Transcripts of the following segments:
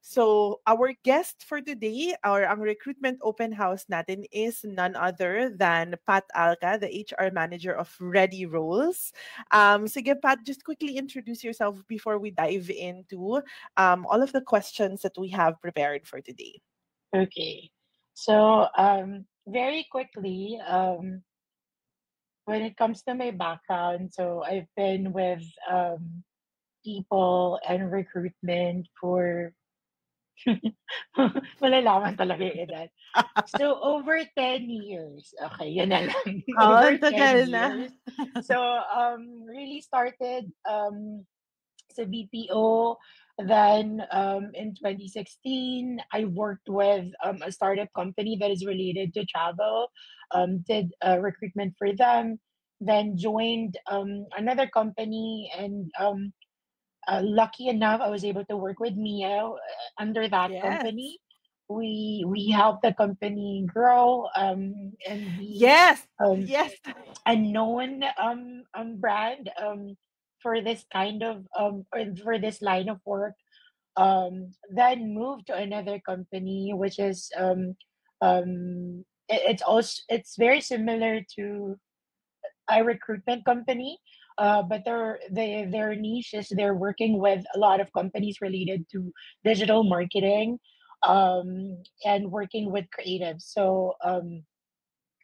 So our guest for today, ang recruitment open house natin is none other than Pat Alca, the HR manager of Ready Roles. Sige Pat, just quickly introduce yourself before we dive into all of the questions that we have prepared for today. Okay. So, very quickly, when it comes to my background, so I've been with people and recruitment for malalaman talaga yung edad. So, over 10 years. Okay, yun na lang. Oh, Over ang 10 tagal na. years. So, really started sa BPO. Then in 2016, I worked with a startup company that is related to travel, did recruitment for them, then joined another company and lucky enough, I was able to work with Mia under that Yes. company. We helped the company grow and be Yes. um, Yes. a known brand for this kind of or for this line of work. Then moved to another company, which is it's also it's very similar to a recruitment company, but their niche is they're working with a lot of companies related to digital marketing, and working with creatives. So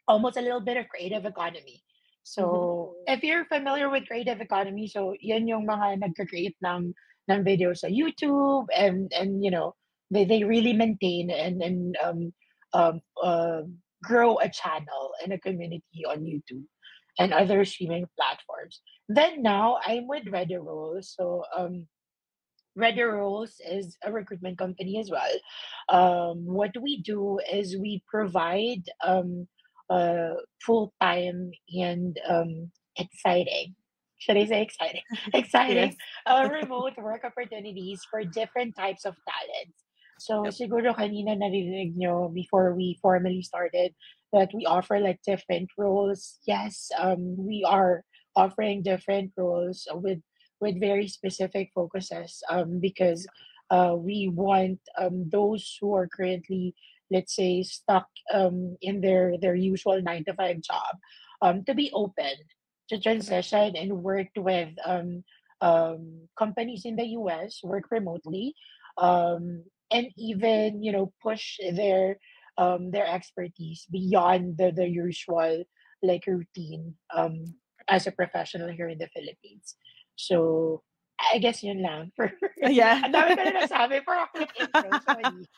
almost a little bit of creative economy. Mhm. So if you're familiar with creative economy, so yan yung mga nagka-create ng videos sa YouTube, and they really maintain and um, uh, grow a channel and a community on YouTube and other streaming platforms. Then now I'm with Ready Rolls. So Ready Rolls is a recruitment company as well. What we do is we provide full time and exciting. Should I say exciting? Exciting Yes. remote work opportunities for different types of talents. So Yep. siguro kanina narinig nyo before we formally started that we offer like different roles. Yes, we are offering different roles with very specific focuses, because we want those who are currently, let's say, stuck in their usual 9 to 5 job, to be open to Correct. transition and work with companies in the US, work remotely, and even push their expertise beyond the usual like routine, as a professional here in the Philippines. So, I guess yun lang. Yeah. Ang dami ko na nasabi for a quick intro. Sorry.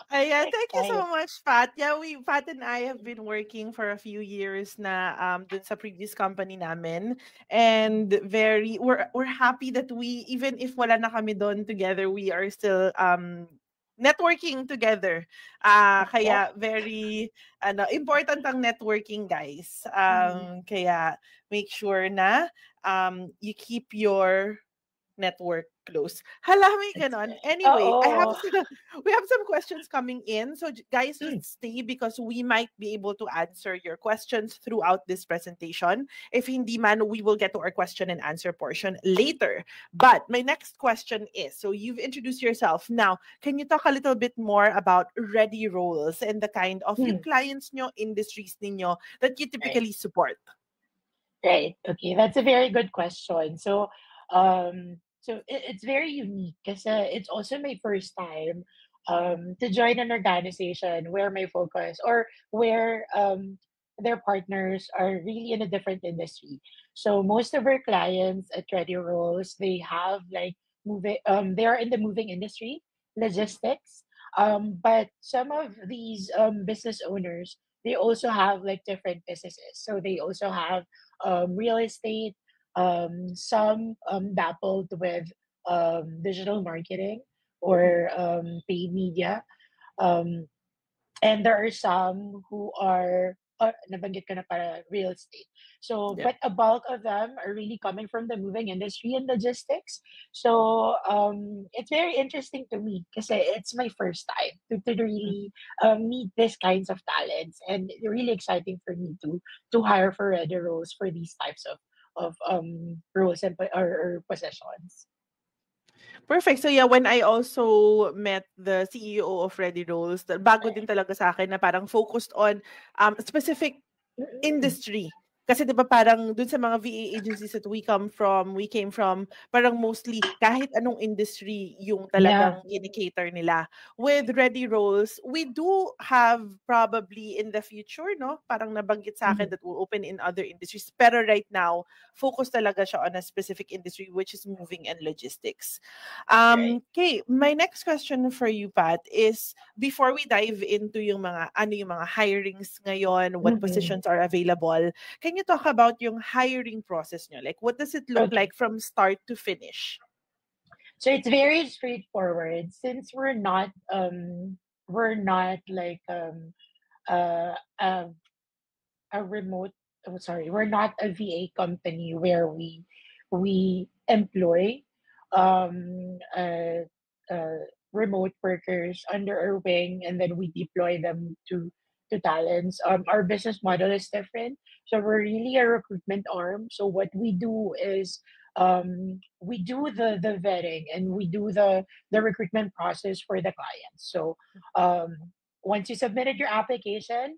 Ayan, thank you so Excited. much, Pat. Yeah, Pat and I have been working for a few years na dun sa previous company namin. And we're happy that we, even if wala na kami doon together, we are still networking together. Yep. Kaya very important ang networking, guys. Mhm. Kaya make sure na you keep your network close. Hala, may That's ganon. right. Anyway, Oo. we have some questions coming in. So, guys, Mm, just stay because we might be able to answer your questions throughout this presentation. If hindi man, we will get to our question and answer portion later. But my next question is, so you've introduced yourself. Now, can you talk a little bit more about Ready Roles and the kind of yung mm, clients nyo, industries ninyo that you right. typically support? Right. Okay. That's a very good question. So it's very unique because it's also my first time to join an organization where my focus or where their partners are really in a different industry. So most of our clients at Ready Rolls, they have like moving they are in the moving industry, logistics. But some of these business owners, they also have like different businesses. So they also have real estate. Some dabbled with digital marketing or paid media. Um, and there are some who are nabanggit ko na para real estate. So, Yep. but a bulk of them are really coming from the moving industry and logistics. So, it's very interesting to me because it's my first time to really meet these kinds of talents, and really exciting for me to hire for other roles for these types of roles and or positions. Perfect. So yeah, when I also met the CEO of Ready Rolls, bago din Right. talaga sa akin na parang focused on specific Mm-mm. industry. Kasi 'di ba parang dun sa mga VA agencies that we came from, parang mostly kahit anong industry yung Yeah. talagang kini-cater nila. With Ready Rolls, we do have probably in the future, no? Parang nabanggit sa akin Mhm. that will open in other industries. Pero right now, focus talaga siya on a specific industry which is moving and logistics. Right. Okay, my next question for you, Pat, is before we dive into yung mga hirings ngayon, what Mhm. positions are available, can you talk about yung hiring process nyo? Like, what does it look Okay. like from start to finish? So it's very straightforward since we're not like uh, uh a remote sorry, we're not a VA company where we employ uh, remote workers under our wing and then we deploy them to talents. Our business model is different, so we're really a recruitment arm. So what we do is we do the vetting and we do the recruitment process for the clients. So once you submitted your application,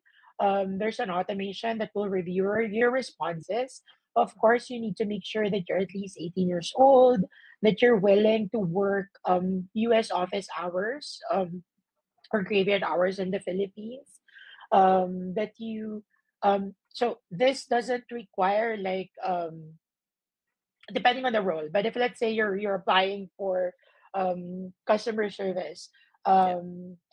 there's an automation that will review your responses. Of course, you need to make sure that you're at least 18 years old, that you're willing to work US office hours or graveyard hours in the Philippines. That you so this doesn't require like depending on the role. But if let's say you're applying for customer service, Yeah.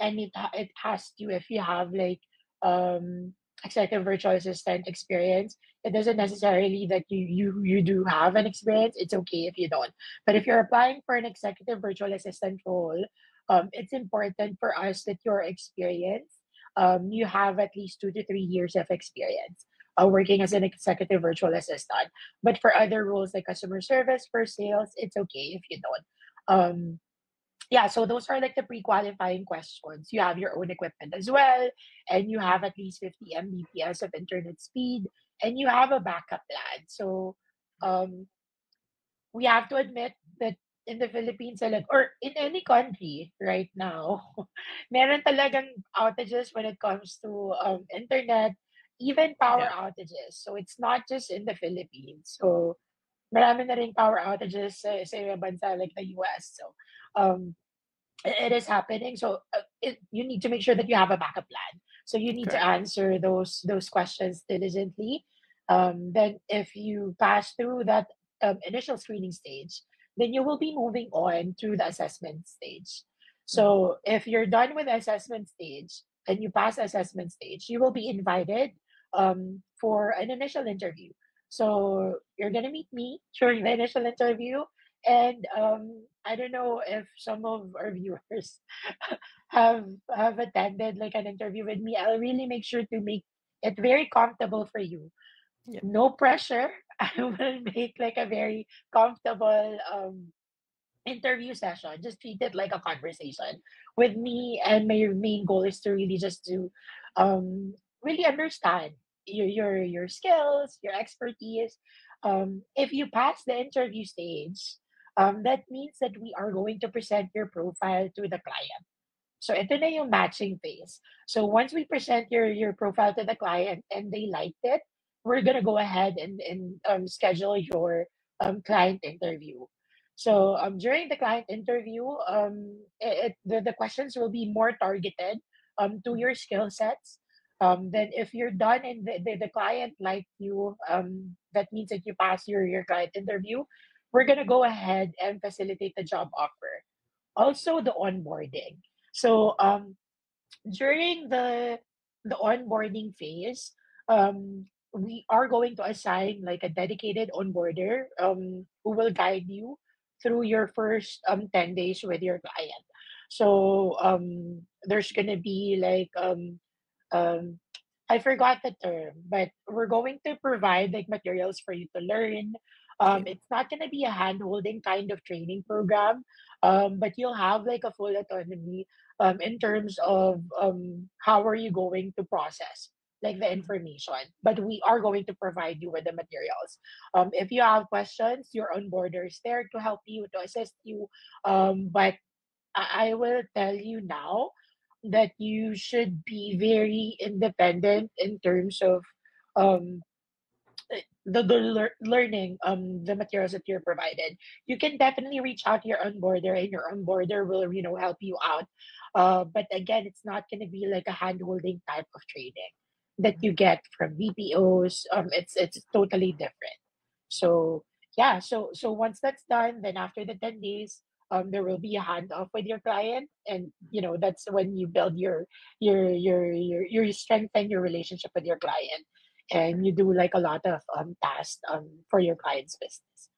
and it has to if you have like um executive virtual assistant experience, it doesn't necessarily that you do have an experience. It's okay if you don't. But if you're applying for an executive virtual assistant role, it's important for us that your experience you have at least 2 to 3 years of experience working as an executive virtual assistant. But for other roles like customer service, for sales, it's okay if you don't. Yeah, so those are like the pre-qualifying questions. You have your own equipment as well, and you have at least 50 Mbps of internet speed, and you have a backup plan. So um, we have to admit that in the Philippines, or in any country right now, meron talagang outages when it comes to internet, even power Yeah. outages. So it's not just in the Philippines. So marami na ring power outages sa ibang bansa like the US. So um, it is happening. So you need to make sure that you have a backup plan. So you need to Correct. answer those questions diligently. Then if you pass through that initial screening stage, then you will be moving on to the assessment stage. Mhm. So if you're done with the assessment stage and you pass the assessment stage, you will be invited for an initial interview. So you're gonna meet me during the initial interview, and I don't know if some of our viewers have attended like an interview with me. I'll really make sure to make it very comfortable for you. Yeah. No pressure. I will make like a very comfortable interview session. Just treat it like a conversation with me, and my main goal is to really just to um really understand your skills, your expertise. If you pass the interview stage, that means that we are going to present your profile to the client. So ito na yung matching phase. So once we present your profile to the client and they liked it, we're gonna go ahead and schedule your client interview. So during the client interview, the questions will be more targeted to Mhm. your skill sets. Then if you're done and the client liked you, that means that you pass your client interview, we're gonna go ahead and facilitate the job offer. Also the onboarding. So during the onboarding phase, we are going to assign like a dedicated onboarder who will guide you through your first 10 days with your client. So there's gonna be like um I forgot the term, but we're going to provide like materials for you to learn. Okay. It's not gonna be a hand holding kind of training program, but you'll have like a full autonomy in terms of how are you going to process like the information, but we are going to provide you with the materials. If you have questions, your onboarder is there to help you, to assist you. But I will tell you now that you should be very independent in terms of um, learning the materials that you're provided. You can definitely reach out to your onboarder, and your onboarder will help you out. But again, it's not going to be like a hand holding type of training that you get from VPOs. It's totally different. So yeah, so once that's done, then after the 10 days, there will be a handoff with your client, and that's when you build your strengthen your relationship with your client, and you do like a lot of tasks for your client's business.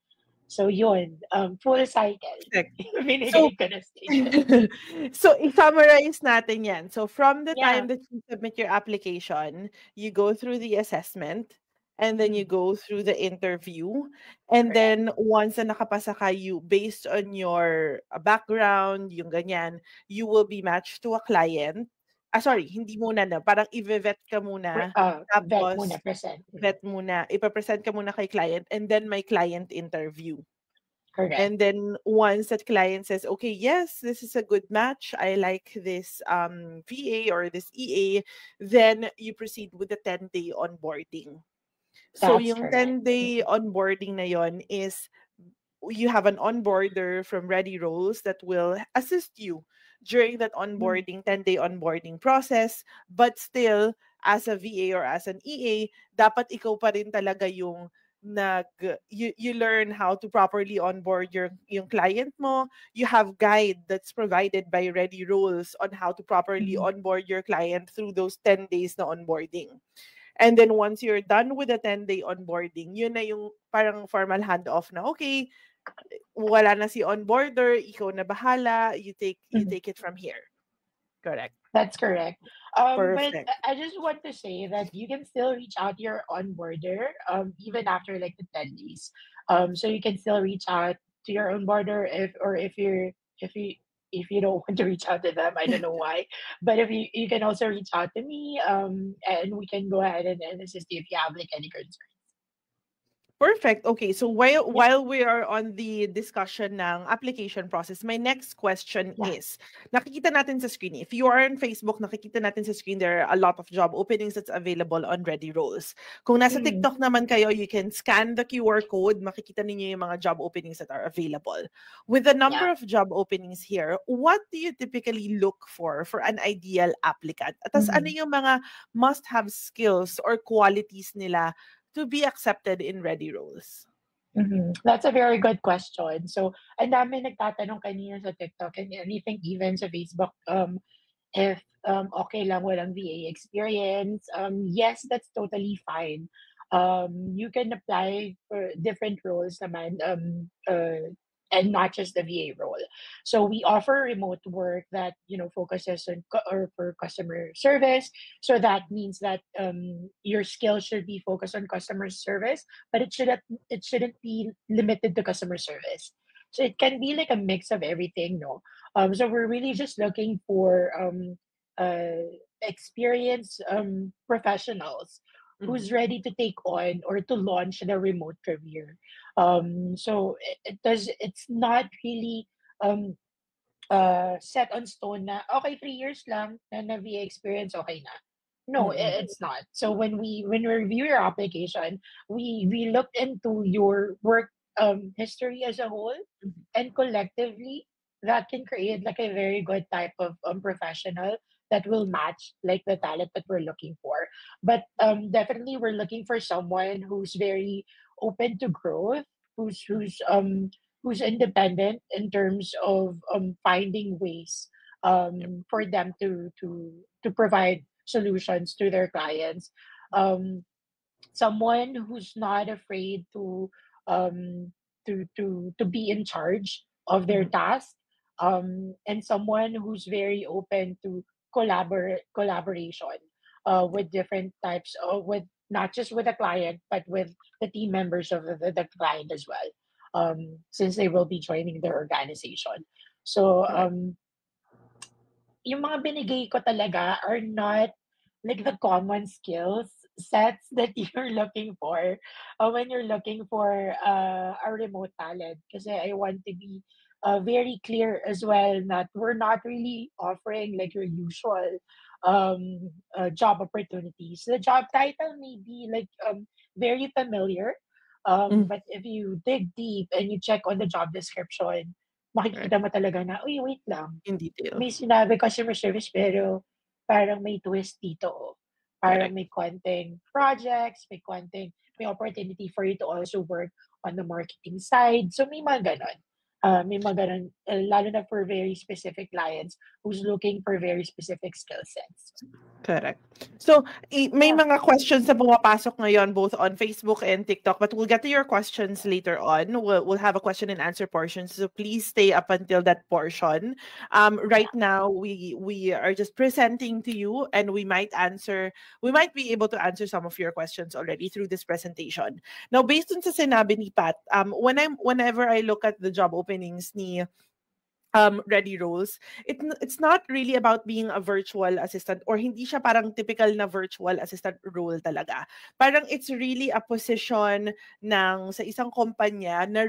So yun, full cycle. Perfect. So, Binigay ko na stage. so i-summarize natin yan. So, from the Yeah. time that you submit your application, you go through the assessment, and then you Mhm. go through the interview. And Correct. then, once na nakapasa ka, you, based on your background, yung ganyan, you will be matched to a client. Ah, sorry, hindi muna na. Parang i-vet ka muna. Vet muna Tapos, present. vet muna. Ipapresent ka muna kay client, and then may client interview. Correct. And then once that client says, okay, yes, this is a good match, I like this VA or this EA, then you proceed with the 10-day onboarding. So That's yung correct. 10-day onboarding na yon is you have an onboarder from Ready Roles that will assist you during that Mhm. onboarding, 10-day onboarding process. But still, as a VA or as an EA, dapat ikaw pa rin talaga yung you learn how to properly onboard yung client mo. You have guide that's provided by Ready Roles on how to properly Mhm. onboard your client through those 10 days na onboarding. And then once you're done with the 10-day onboarding, yun na yung parang formal handoff na, okay, wala na si onboarder, ikaw na bahala, you Mhm. take it from here. Correct. That's correct. But Perfect. I just want to say that you can still reach out to your onboarder, even after like the 10 days. So you can still reach out to your onboarder if you if you don't want to reach out to them. I don't know why, but if you can also reach out to me, and we can go ahead and assist you if you have like any concerns. Perfect. Okay, so while Yeah, we are on the discussion ng application process, my next question yeah. is, nakikita natin sa screen, if you are on Facebook, nakikita natin sa screen, there are a lot of job openings that's available on Ready Roles. Kung nasa Mhm. TikTok naman kayo, you can scan the QR code, makikita ninyo yung mga job openings that are available. With the number Yeah. of job openings here, what do you typically look for an ideal applicant? At tas ano Mhm. yung mga must-have skills or qualities nila to be accepted in Ready Roles? Mhm. That's a very good question. So, ang dami nagtatanong kanina sa TikTok and anything even sa Facebook, if okay lang walang VA experience, yes, that's totally fine. You can apply for different roles naman, and not just the VA role. So we offer remote work that focuses on or for customer service. So that means that your skills should be focused on customer service, but it shouldn't be limited to customer service. So it can be like a mix of everything, no? So we're really just looking for experienced professionals Mhm. who's ready to take on or to launch the remote career. So it's not really um, set on stone na, okay, 3 years lang na VA experience, okay na. No, Mm. it's not. So when we review your application, we looked into your work history as a whole, Mhm. and collectively that can create like a very good type of professional that will match like the talent that we're looking for. But definitely we're looking for someone who's very open to growth, who's independent in terms of finding ways Yep. for them to provide solutions to their clients. Um, Someone who's not afraid to be in charge of their Mhm. task, and someone who's very open to collaboration with different types of with not just with the client but with the team members of the client as well, since they will be joining their organization. So Correct. yung mga binigay ko talaga are not like the common skills sets that you're looking for when you're looking for a remote talent. Because I want to be very clear as well that we're not really offering like your usual job opportunities. The job title may be like very familiar, Mm, but if you dig deep and you check on the job description, right. makikita mo talaga na, uy, wait lang. In detail. May sinabi customer service pero parang may twist dito. Oh. Parang Correct. may konting projects, may opportunity for you to also work on the marketing side. So may mga ganon. May mga ganon, lalo na for very specific clients who's looking for very specific skill sets. Correct. So, may Yeah. mga questions na pumapasok ngayon both on Facebook and TikTok, but we'll get to your questions later on. We'll have a question and answer portion, so please stay up until that portion. Right now, we are just presenting to you, and we might be able to answer some of your questions already through this presentation. Now, based on sa sinabi ni Pat, whenever I look at the job openings ni ready roles, it's not really about being a virtual assistant, or hindi siya parang typical na virtual assistant role talaga. Parang it's really a position ng sa isang kumpanya na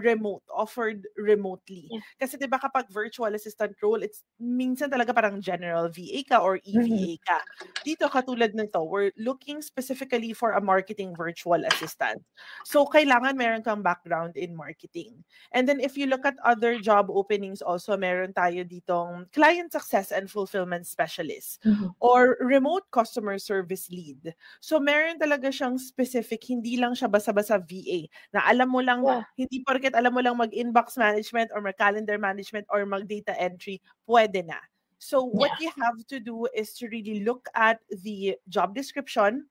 offered remotely. Yeah. Kasi 'di ba kapag virtual assistant role, it's minsan talaga parang general VA ka or Mhm. EVA ka. Dito katulad nito, we're looking specifically for a marketing virtual assistant. So kailangan meron kang background in marketing. And then if you look at other job openings also, meron tayo ditong client success and fulfillment specialist Mhm. or remote customer service lead. So meron talaga siyang specific, hindi lang siya basta-basta VA na alam mo lang, Yeah. hindi porket alam mo lang mag-inbox management or mag-calendar management or mag-data entry, pwede na. So what Yeah. you have to do is to really look at the job description,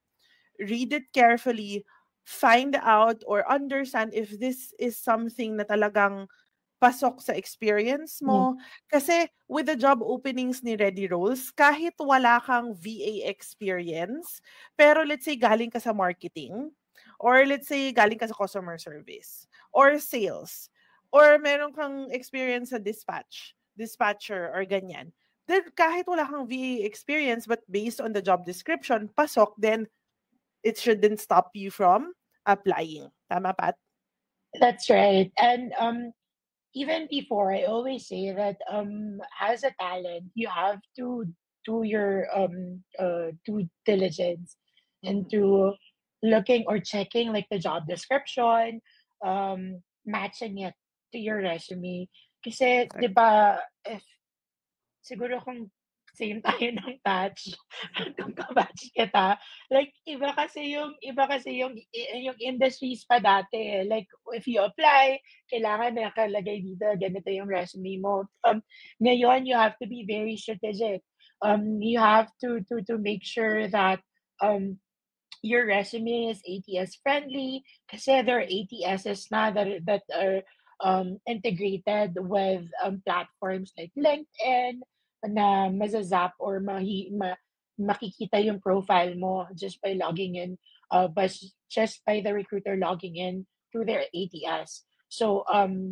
read it carefully, find out or understand if this is something na talagang pasok sa experience Yeah. mo. Kasi with the job openings ni Ready Roles, kahit wala kang VA experience, pero let's say galing ka sa marketing, or let's say galing ka sa customer service, or sales, or meron kang experience sa dispatcher, or ganyan. Then kahit wala kang VA experience, but based on the job description, pasok, then it shouldn't stop you from applying. Tama, Pat? That's right. And even before, I always say that as a talent, you have to do your due diligence Mhm. into looking or checking like the job description, matching it to your resume. Kasi, di Correct. ba, if siguro kung same tayo ng batch, kung ka-batch kita, like iba kasi yung industries pa dati, eh. Like if you apply, kailangan nakalagay dito ganito yung resume mo. Ngayon you have to be very strategic. You have to make sure that um your resume is ATS friendly kasi there are ATSs na that are integrated with platforms like LinkedIn na mazazap or makikita yung profile mo just by logging in, just by the recruiter logging in through their ATS. So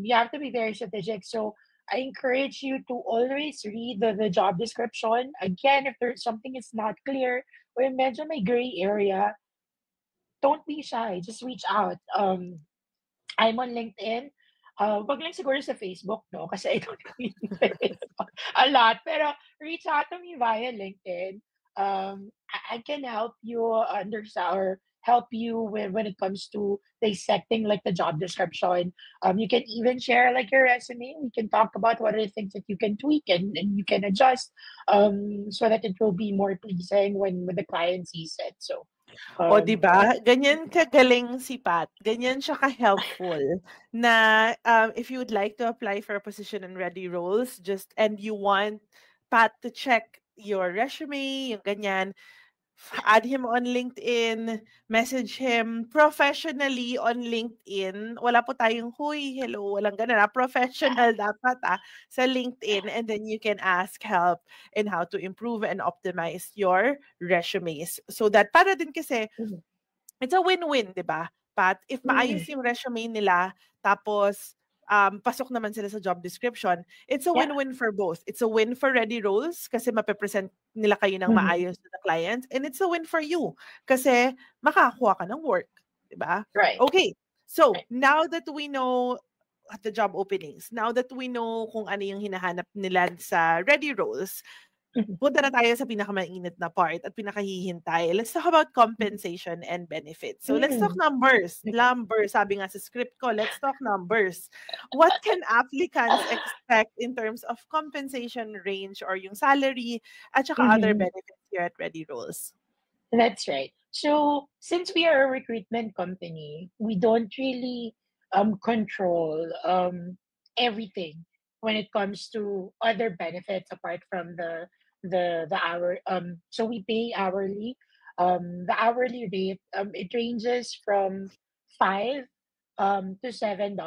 you have to be very strategic. So I encourage you to always read the job description. Again, if there's something is not clear or medyo may gray area, don't be shy. Just reach out. I'm on LinkedIn. Wag lang siguro sa Facebook, no? Kasi I don't really use Facebook a lot. Pero reach out to me via LinkedIn. I can help you understand or help you when it comes to dissecting like the job description. You can even share like your resume. We can talk about what are the things that you can tweak and you can adjust so that it will be more pleasing when the client sees it. So, O, 'di yeah. ba? Ganyan kagaling si Pat, ganyan siya ka-helpful na, if you would like to apply for a position in Ready Roles, and you want Pat to check your resume, yung ganyan, add him on LinkedIn, message him professionally on LinkedIn. Wala po tayong, "Huy, hello," walang gano'n, professional dapat, sa LinkedIn, and then you can ask help in how to improve and optimize your resumes. So that para din kasi Mhm. it's a win-win, 'di ba, Pat? If maayos Mhm. yung resume nila, tapos pasok naman sila sa job description, it's a Yeah. win-win for both. It's a win for Ready Roles kasi mape-present nila kayo ng Mhm. maayos to the client, and it's a win for you kasi makakakuha ka ng work, 'di ba? Right. Okay. So, Right. now that we know the job openings, now that we know kung ano yung hinahanap nila sa Ready Roles, Mhm. punta na tayo sa pinakamainit na part at pinakahihintay. Let's talk about Mhm. compensation and benefits. So let's talk Mm. numbers. Okay. Numbers, sabi nga sa script ko, let's talk numbers. What can applicants expect in terms of compensation range or yung salary at saka other Mhm. benefits here at Ready Rolls? That's right. So since we are a recruitment company, we don't really control everything when it comes to other benefits apart from the hour. So we pay hourly. The hourly rate, it ranges from $5 to $7.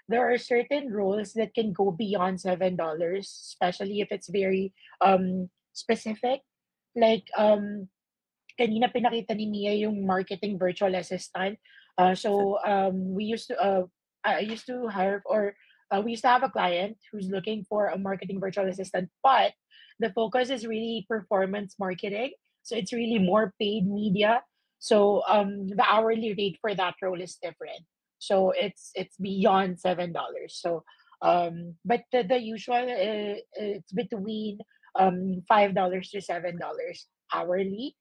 There are certain roles that can go beyond $7, especially if it's very specific. Like kanina pinakita ni Mia yung marketing virtual assistant. We used to I used to hire or we used to have a client who's looking for a marketing virtual assistant, but the focus is really performance marketing. So it's really more paid media. So the hourly rate for that role is different. So it's beyond $7. But the usual it's between $5 to $7 hourly.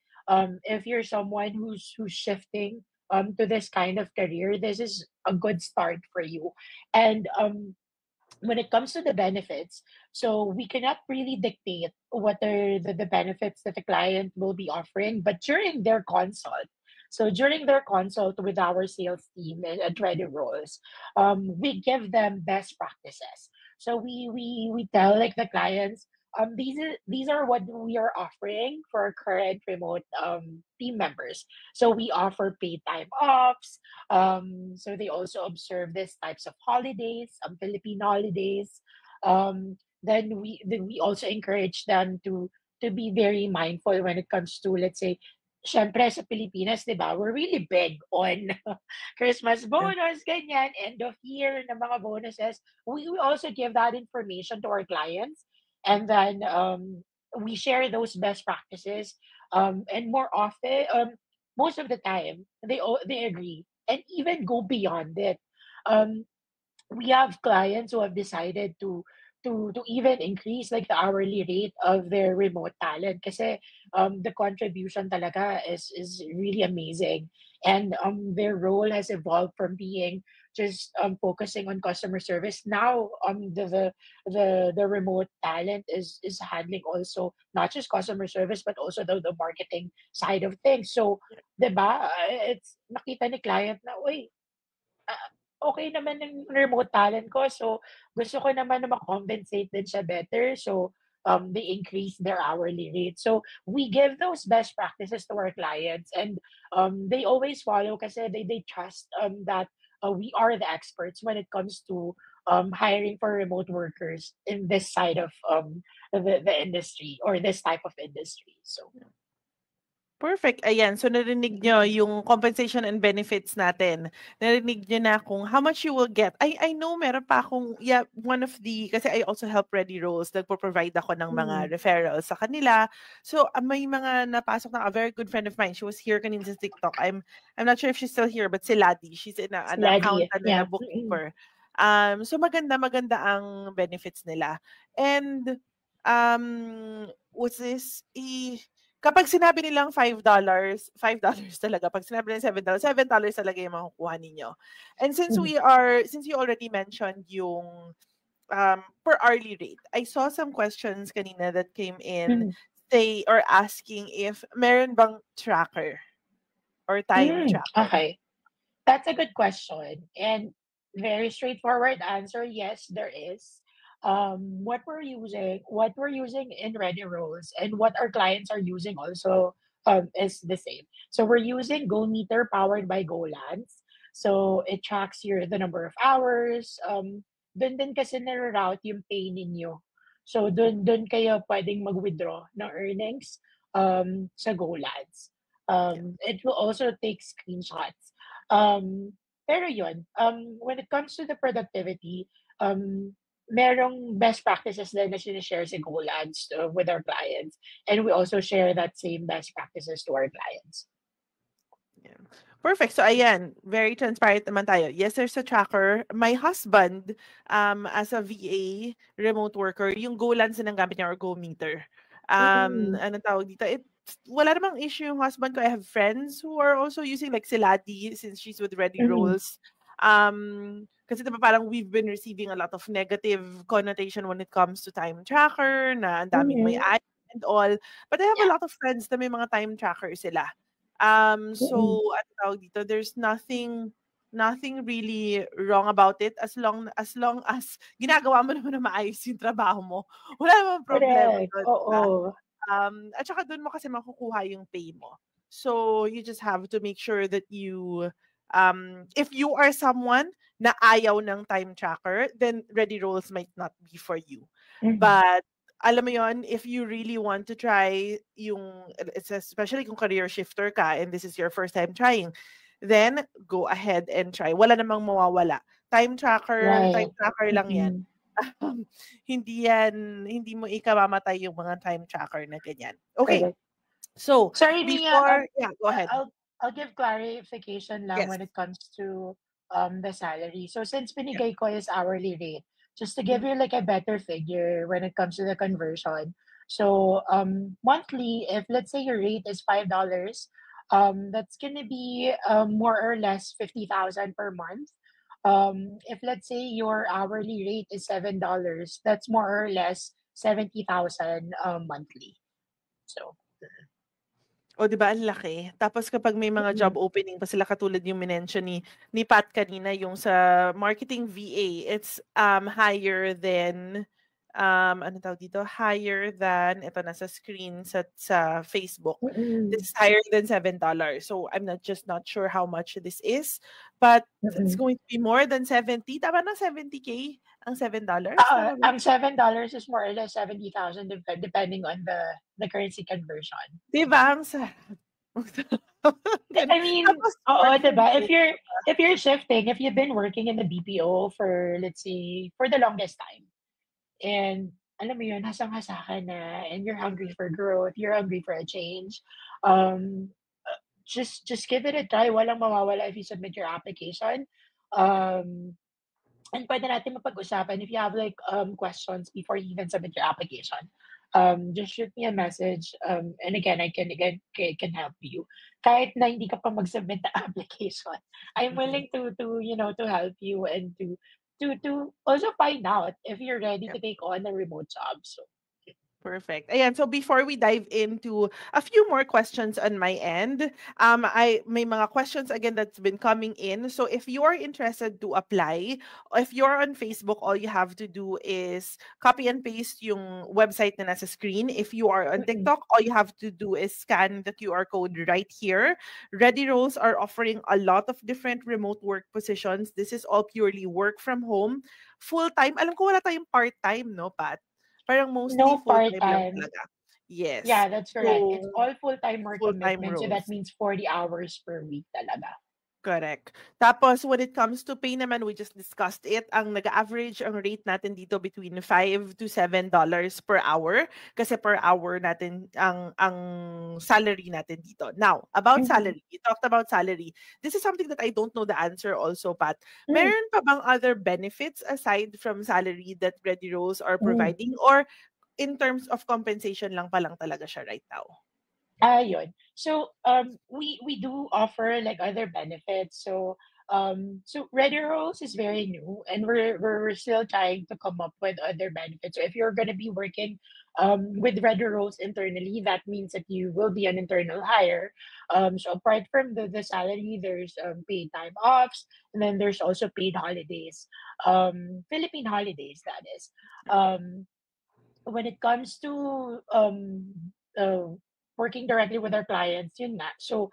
If you're someone who's shifting to this kind of career, this is a good start for you. And when it comes to the benefits, so we cannot really dictate what are the benefits that the client will be offering, but during their consult with our sales team and Ready Roles, we give them best practices. So we tell like the clients, these are what we are offering for our current remote team members. So we offer paid time offs, so they also observe these types of holidays, Filipino holidays. Then we also encourage them to be very mindful when it comes to, let's say, syempre sa Pilipinas, di ba, we're really big on Christmas Yeah. bonus, ganyan, end of year na mga bonuses. We also give that information to our clients, and then we share those best practices. And more often, most of the time, they agree and even go beyond it. Um, we have clients who have decided to even increase like the hourly rate of their remote talent kasi the contribution talaga is really amazing, and their role has evolved from being just focusing on customer service. Now the remote talent is handling also not just customer service but also the marketing side of things. So 'di ba, it's nakita ni client na, uy, ah, okey naman yung remote talent ko, so gusto ko naman na ma-compensate din siya better. So, they increase their hourly rate. So, we give those best practices to our clients, and they always follow kasi they trust that we are the experts when it comes to hiring for remote workers in this side of the industry or this type of industry. So, Perfect. Ayan, so narinig nyo yung compensation and benefits natin. Narinig nyo na kung how much you will get. I know meron pa akong, yeah, one of the, kasi I also help Ready Rolls, nagpo-provide ako ng mm, mga referrals sa kanila. So, may mga napasok na, a very good friend of mine, she was here kanina sa TikTok. I'm not sure if she's still here, but si Ladi, she's an Slutty, accountant and a yeah. bookkeeper. So maganda ang benefits nila. And, what's this? Kapag sinabi nilang $5 talaga. Pag sinabi nilang $7 talaga yung makukuha ninyo. And Mhm, since you already mentioned yung per hourly rate, I saw some questions kanina that came in mhm. asking if meron bang tracker or time tracker. Okay. That's a good question. And very straightforward answer, yes, there is. What we're using in Ready Rolls and what our clients are using also is the same. So we're using Go Meter powered by GoLands. So it tracks the number of hours. Dun din kasi nare-route yung pay ninyo. So dun kayo pwedeng mag-withdraw ng earnings sa GoLands. Yeah. It will also take screenshots. Um, Pero yun, when it comes to the productivity, merong best practices din na sinishare si Golans with our clients. And we also share that same best practices to our clients. Yeah. Perfect. So ayan, very transparent naman tayo. Yes, there's a tracker. My husband, as a VA, remote worker, yung GoLands na gamit niya or GoMeter. Mm-mm. Ano tawag dito? Wala namang issue yung husband ko. I have friends who are also using like si Lati since she's with Ready Mm-mm. Rolls. Kasi diba parang we've been receiving a lot of negative connotation when it comes to time tracker, na ang daming may Mm-mm. ad and all. But I have a Yeah. lot of friends na may mga time tracker sila. Mm-mm. So ano tawag dito, there's nothing really wrong about it as long as ginagawa mo naman na maayos yung trabaho mo. Wala namang problema Correct. dun, 'di ba? Oo. At saka dun mo kasi makukuha yung pay mo. So you just have to make sure that if you are someone na ayaw ng time tracker, then Ready Rolls might not be for you. Mhm. But alam mo yon, if you really want to try yung, it's especially kung career shifter ka and this is your first time trying, then go ahead and try. Wala namang mawawala. Time Right. tracker lang yan. Mm-mm. Hindi mo ikamamatay yung mga time tracker na ganyan. Okay, Correct. so Sorry, Mia. yeah, go ahead. I'll give clarification lang Yes. when it comes to the salary. So since Yeah. binigay ko is hourly rate, just to give Mhm. you like a better figure when it comes to the conversion. So monthly, if let's say your rate is $5, that's gonna be more or less 50,000 per month. If let's say your hourly rate is $7, that's more or less 70,000 monthly. So. Oh, 'di ba ang laki? Tapos kapag may mga Mm-mm. job opening pa sila katulad yung minention ni Pat kanina yung sa marketing VA, it's higher than ano tawag dito? Higher than ito nasa screen sa Facebook. Mm-mm. This is higher than $7. So I'm not sure how much this is, but it's Mm. going to be more than 70. Tama na 70K ang $7? Tama ba? Ang $7 is more or less 70,000 depending on the currency conversion. 'Di ba ang sarap? I mean, Tapos oo, work 'di from ba? home. If you're shifting, if you've been working in the BPO for let's say for the longest time, and alam mo 'yun, hasang-hasa ka na and you're hungry for growth, you're hungry for a change, um, just give it a try. Walang mawawala if you submit your application. Um And puwede natin mapag-usapan if you have like questions before you even submit your application. Just shoot me a message. And again, I can help you. Kahit na hindi ka pa mag-submit ng application, I'm Mhm. willing to help you and to also find out if you're ready to take on a remote job. So. Perfect. Ayan, so before we dive into a few more questions on my end, I may mga questions again that's been coming in. So if you're interested to apply, if you're on Facebook, all you have to do is copy and paste yung website na nasa screen. If you are on Mm. TikTok, all you have to do is scan the QR code right here. Ready Roles are offering a lot of different remote work positions. This is all purely work from home, full time. Alam ko wala tayong part time, no, Pat? Parang mostly No full-time lang part-time. talaga. Yes. Yeah, that's correct. It's So, all full-time work full-time commitment, so that roles. means 40 hours per week talaga. Correct. Tapos when it comes to pay naman, we just discussed it. Ang nag-average ang rate natin dito between $5 to $7 per hour kasi per hour natin ang salary natin dito. Now, about Mhm. salary. You talked about salary. This is something that I don't know the answer also, Pat. Mm. Meron pa bang other benefits aside from salary that Ready Rolls are Mm. providing or in terms of compensation lang pa lang talaga siya right now? Yun. So, we do offer like other benefits. So Ready Rolls is very new, and we're still trying to come up with other benefits. So if you're gonna be working with Ready Rolls internally, that means that you will be an internal hire. So apart from the salary, there's paid time offs, and then there's also paid holidays, Philippine holidays, that is. Um, when it comes to working directly with our clients, yun nga. So,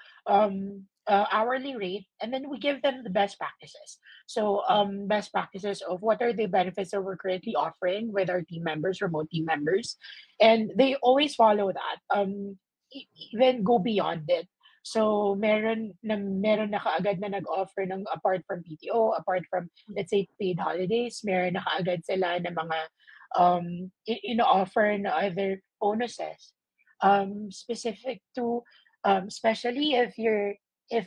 hourly rate, and then we give them the best practices. So, best practices of what are the benefits that we're currently offering with our team members, remote team members, and they always follow that. Even go beyond it. So meron na kaagad na nag-offer ng apart from PTO, apart from let's say paid holidays, meron na kaagad sila ng mga ino-offer na other bonuses specific to especially if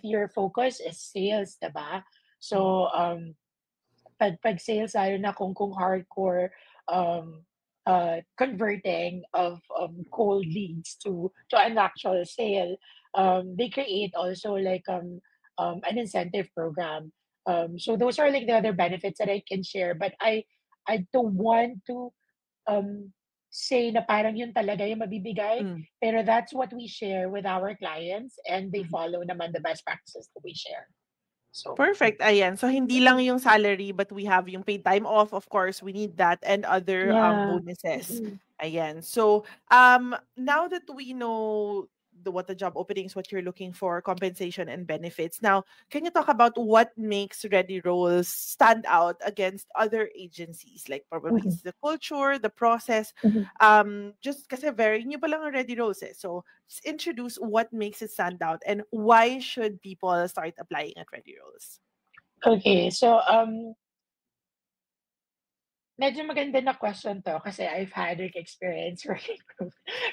your focus is sales, 'di ba? Mhm. So pag sales lalo na kung hardcore um converting of cold leads to an actual sale, they create also like an incentive program. So those are like the other benefits that I can share, but I don't want to um say na parang yun talaga yung mabibigay, Mm. pero that's what we share with our clients and they Mhm. follow naman the best practices that we share. So Perfect, ayan. So hindi lang mm, yung salary but we have yung paid time off, of course, we need that and other yeah. bonuses. Mm-mm. Ayan. So now that we know what the job openings, what you're looking for, compensation and benefits. Now, can you talk about what makes Ready Rolls stand out against other agencies? Like probably Mhm, it's the culture, the process. mhm. Just kasi very new pa lang ang Ready Rolls eh. So introduce what makes it stand out and why should people start applying at Ready Rolls? Okay, so medyo maganda na question 'to kasi I've had like experience working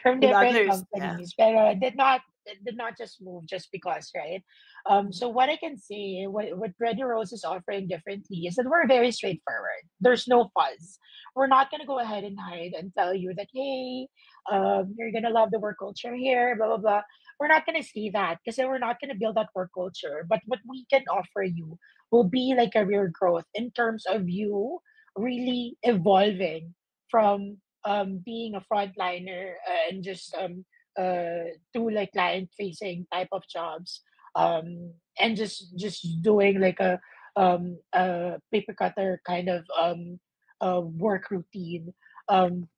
from With different others, yeah. companies pero did not just move just because, right? Mhm, So what I can say, what Ready Rose is offering differently is that we're very straightforward. There's no fuzz. We're not gonna go ahead and hide and tell you that, "Hey, you're gonna love the work culture here, blah, blah, blah." We're not gonna say that because we're not gonna build that work culture, but what we can offer you will be like career growth in terms of you really evolving from being a frontliner and just to like client facing type of jobs and just doing like a paper cutter kind of work routine. um,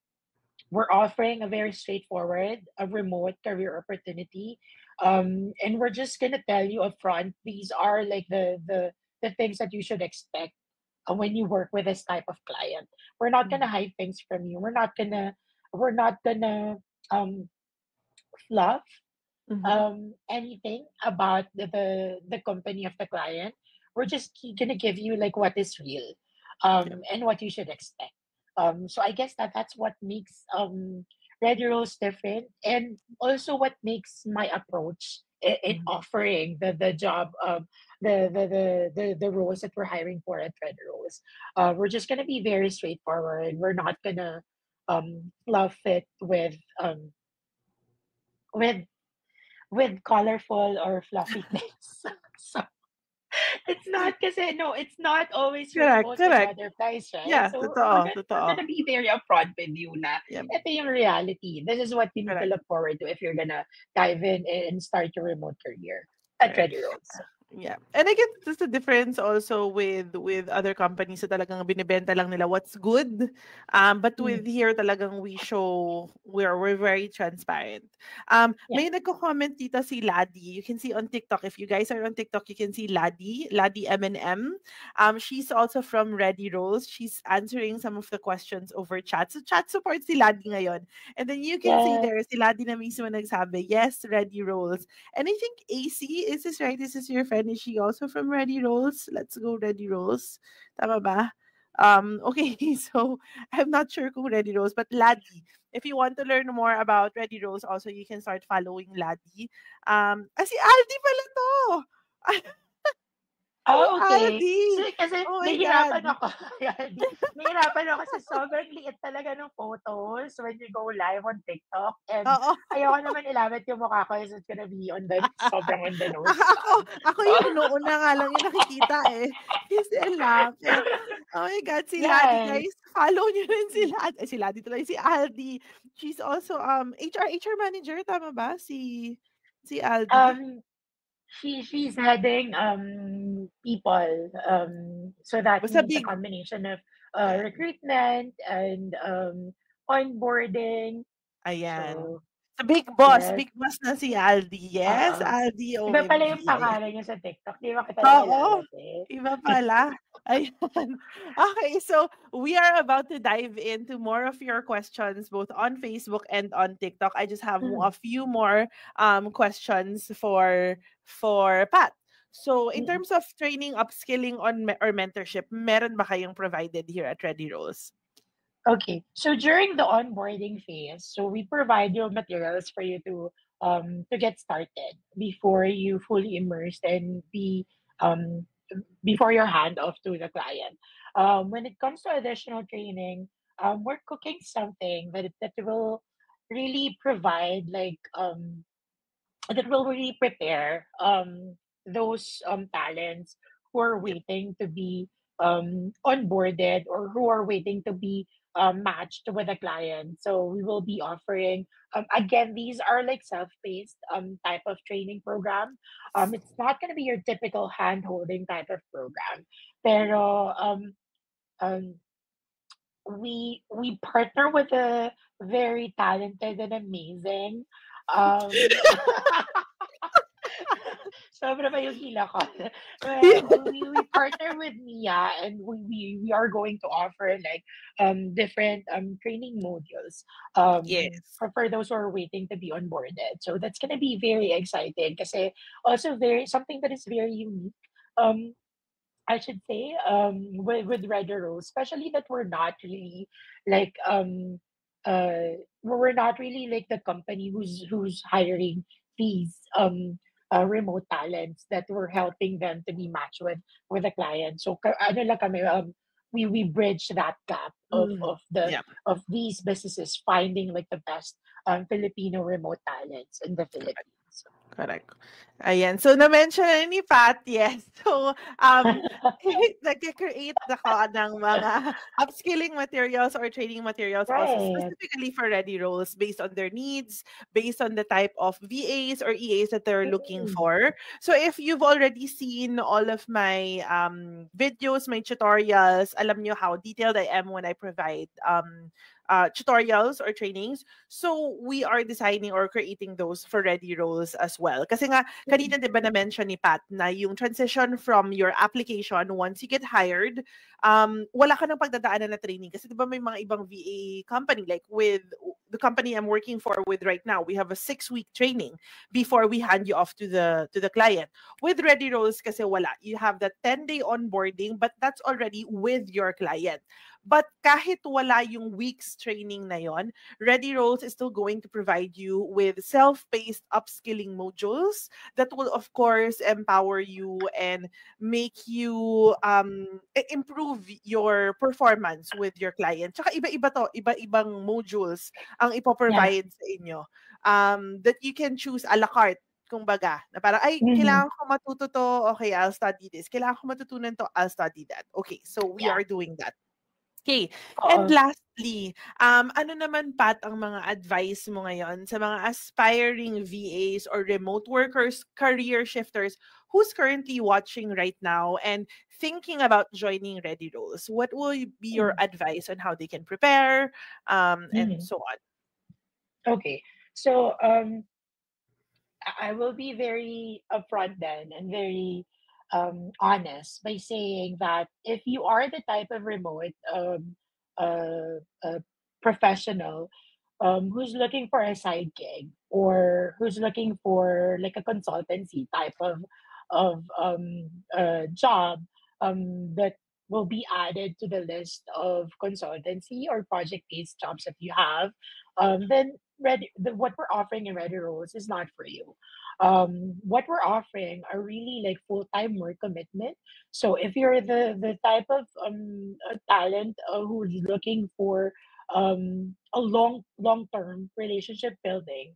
we're offering a very straightforward, a remote career opportunity. And we're just gonna tell you upfront, these are like the things that you should expect when you work with this type of client. We're not gonna mhm, hide things from you. We're not gonna um fluff mhm, anything about the company of the client. We're just gonna give you like what is real yeah, and what you should expect. So I guess that's what makes Red Rose different, and also what makes my approach in mhm. offering the job the roles that we're hiring for at Red Rose. We're just gonna be very straightforward. We're not gonna fluff it with with colorful or fluffy things. So it's not kasi no, it's not always Correct, rainbows and correct. butterflies, right? Yeah, So totoo, we're totoo. gonna be very upfront with you na Yeah, ito yung reality. This is what you need to correct, look forward to if you're gonna dive in and start your remote career at correct. Ready Roads. Yeah. And I guess there's a difference also with other companies na talagang binibenta lang nila what's good. But Mm, with here talagang we show we're very transparent. yeah. May nagko-comment dito si Ladi. You can see on TikTok. If you guys are on TikTok, you can see Ladi M&M. She's also from Ready Rolls. She's answering some of the questions over chat. So chat support si Ladi ngayon. And then you can see Yeah. there si Ladi na mismo nagsabi, yes, Ready Rolls. And I think AC, is this right? This is your friend. Is she also from Ready Rolls? Let's go Ready Rolls. Tama ba? Okay, so I'm not sure kung Ready Rolls, but Ladi, if you want to learn more about Ready Rolls, also you can start following Ladi. Si Aldi pala to! Si Oh, okay. So, Aldi! kasi Oh my God! nahihirapan ako. Ayan, nahihirapan ako kasi sobrang liit talaga ng photos when you go live on TikTok. And Oo. ayoko naman ilawit yung mukha ko, so it's gonna be on the sobrang on the nose Ako, lang. ako So, yung inuuna nga lang yung nakikita eh. Kasi ang lapit. Oh my God, si Ladi yes. guys. Follow niyo rin si Ladi. Si Ladi tuloy, si Aldi. She's also HR manager, tama ba? Si Aldi. Um, she's heading people. So that Basta means a big, combination of ayan. recruitment and onboarding. Ayan. So Sa yes. Big Boss na si Aldi. Yes, Oo. Aldi Iba pala OMG. yung Ayan. pangalan niya sa TikTok, 'di ba kita Oo, nakilala, te? iba pala. Ayan. Okay, so we are about to dive into more of your questions both on Facebook and on TikTok. I just have a Mm, few more questions for Pat. So, in mm. terms of training, upskilling or mentorship, meron ba kayong provided here at Ready Rolls? Okay, so during the onboarding phase, so we provide you materials for you to get started before you fully immersed and be um before your hand off to the client. When it comes to additional training, we're cooking something that will really provide that will really prepare those talents who are Yep. waiting to be onboarded or who are waiting to be matched with a client. So we will be offering again, these are like self-paced type of training program. It's not going to be your typical hand-holding type of program, pero um, we partner with a very talented and amazing um sobra ba yung hila ko? We partner with Mia and we are going to offer like different training modules Yes. for those who are waiting to be onboarded. So that's gonna be very exciting kasi also very something that is very unique. Um I should say, with Redder Rose, especially that we're not really like we're not really like the company who's hiring these remote talents that we're helping them to be matched with a client. So ano lang kami, we bridge that gap Mm. Yep. of these businesses finding like the best Filipino remote talents in the Philippines. Correct. Ayan. So, na-mention na ni Pat, yes. So, nag-create ako ng mga upskilling materials or training materials also Right. specifically for Ready Roles based on their needs, based on the type of VAs or EAs that they're looking Mm, for. So, if you've already seen all of my videos, my tutorials, alam nyo how detailed I am when I provide tutorials or trainings. So, we are designing or creating those for Ready Roles as well. Kasi nga, mm, kanina 'di ba na-mention ni Pat na yung transition from your application once you get hired, wala ka ng pagdadaanan na training. Kasi 'di ba may mga ibang VA company like with the company I'm working for with right now, we have a 6-week training before we hand you off to the client. With Ready Roles kasi wala. You have the 10-day onboarding but that's already with your client. But kahit wala yung weeks training na yon, Ready Roles is still going to provide you with self-paced upskilling modules that will, of course, empower you and make you improve your performance with your client. Tsaka iba-iba to, iba-ibang modules ang yeah. ipoprovide sa inyo that you can choose a la carte kumbaga, na parang, ay, Mhm. kailangan ko matuto to, okay, I'll study this. Kailangan ko matutunan to, I'll study that. Okay, so we Yeah. are doing that. Okay. And Oo. lastly, ano naman Pat ang mga advice mo ngayon sa mga aspiring VAs or remote workers, career shifters who's currently watching right now and thinking about joining Ready Roles? What will be your Mm, advice on how they can prepare and mhm. so on? Okay. So, I will be very upfront then and very honest by saying that if you are the type of remote professional who's looking for a side gig or who's looking for like a consultancy type of job that will be added to the list of consultancy or project-based jobs that you have, then what we're offering in Ready Roles is not for you. What we're offering are really like full-time work commitment. So if you're the type of talent who's looking for a long-term relationship building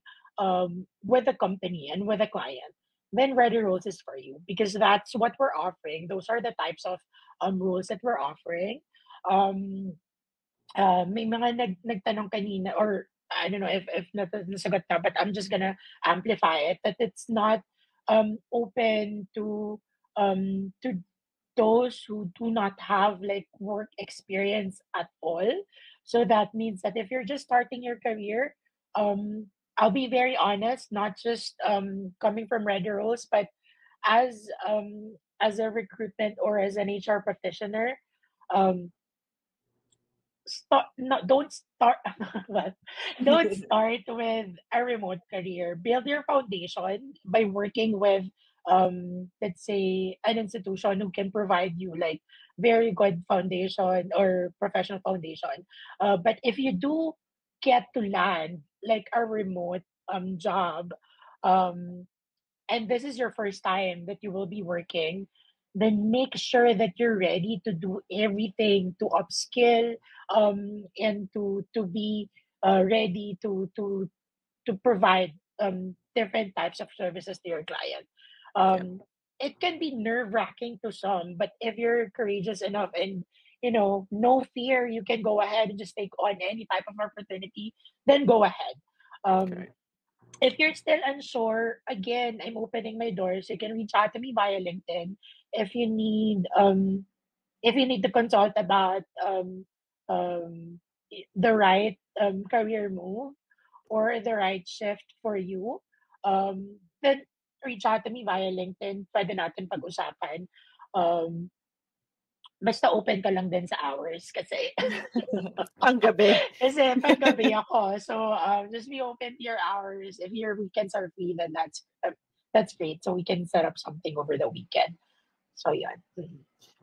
with a company and with a client, then Ready Roles is for you because that's what we're offering. Those are the types of roles that we're offering. Um, may mga nagtanong kanina or I don't know if nasagot na, but I'm just gonna amplify it that it's not open to those who do not have like work experience at all. So that means that if you're just starting your career, I'll be very honest, not just coming from Red Rose, but as as a recruitment or as an HR practitioner, um, start no, don't start well, don't start with a remote career. Build your foundation by working with let's say an institution who can provide you like very good foundation or professional foundation. But if you do get to land like a remote job, um and this is your first time that you will be working, then make sure that you're ready to do everything to upskill, and to be ready to provide different types of services to your client. Yep. Um, it can be nerve wracking to some, but if you're courageous enough and no fear, you can go ahead and just take on any type of opportunity, then go ahead. Um, Correct. if you're still unsure, again, I'm opening my doors. You can reach out to me via LinkedIn if you need to consult about the right career move or the right shift for you. Then reach out to me via LinkedIn. Pwede natin pag-usapan. Um, basta open ka lang din sa hours kasi Panggabi. kasi panggabi ako. So, just be open to your hours. If your weekends are free, then that's great. So we can set up something over the weekend. So, yeah.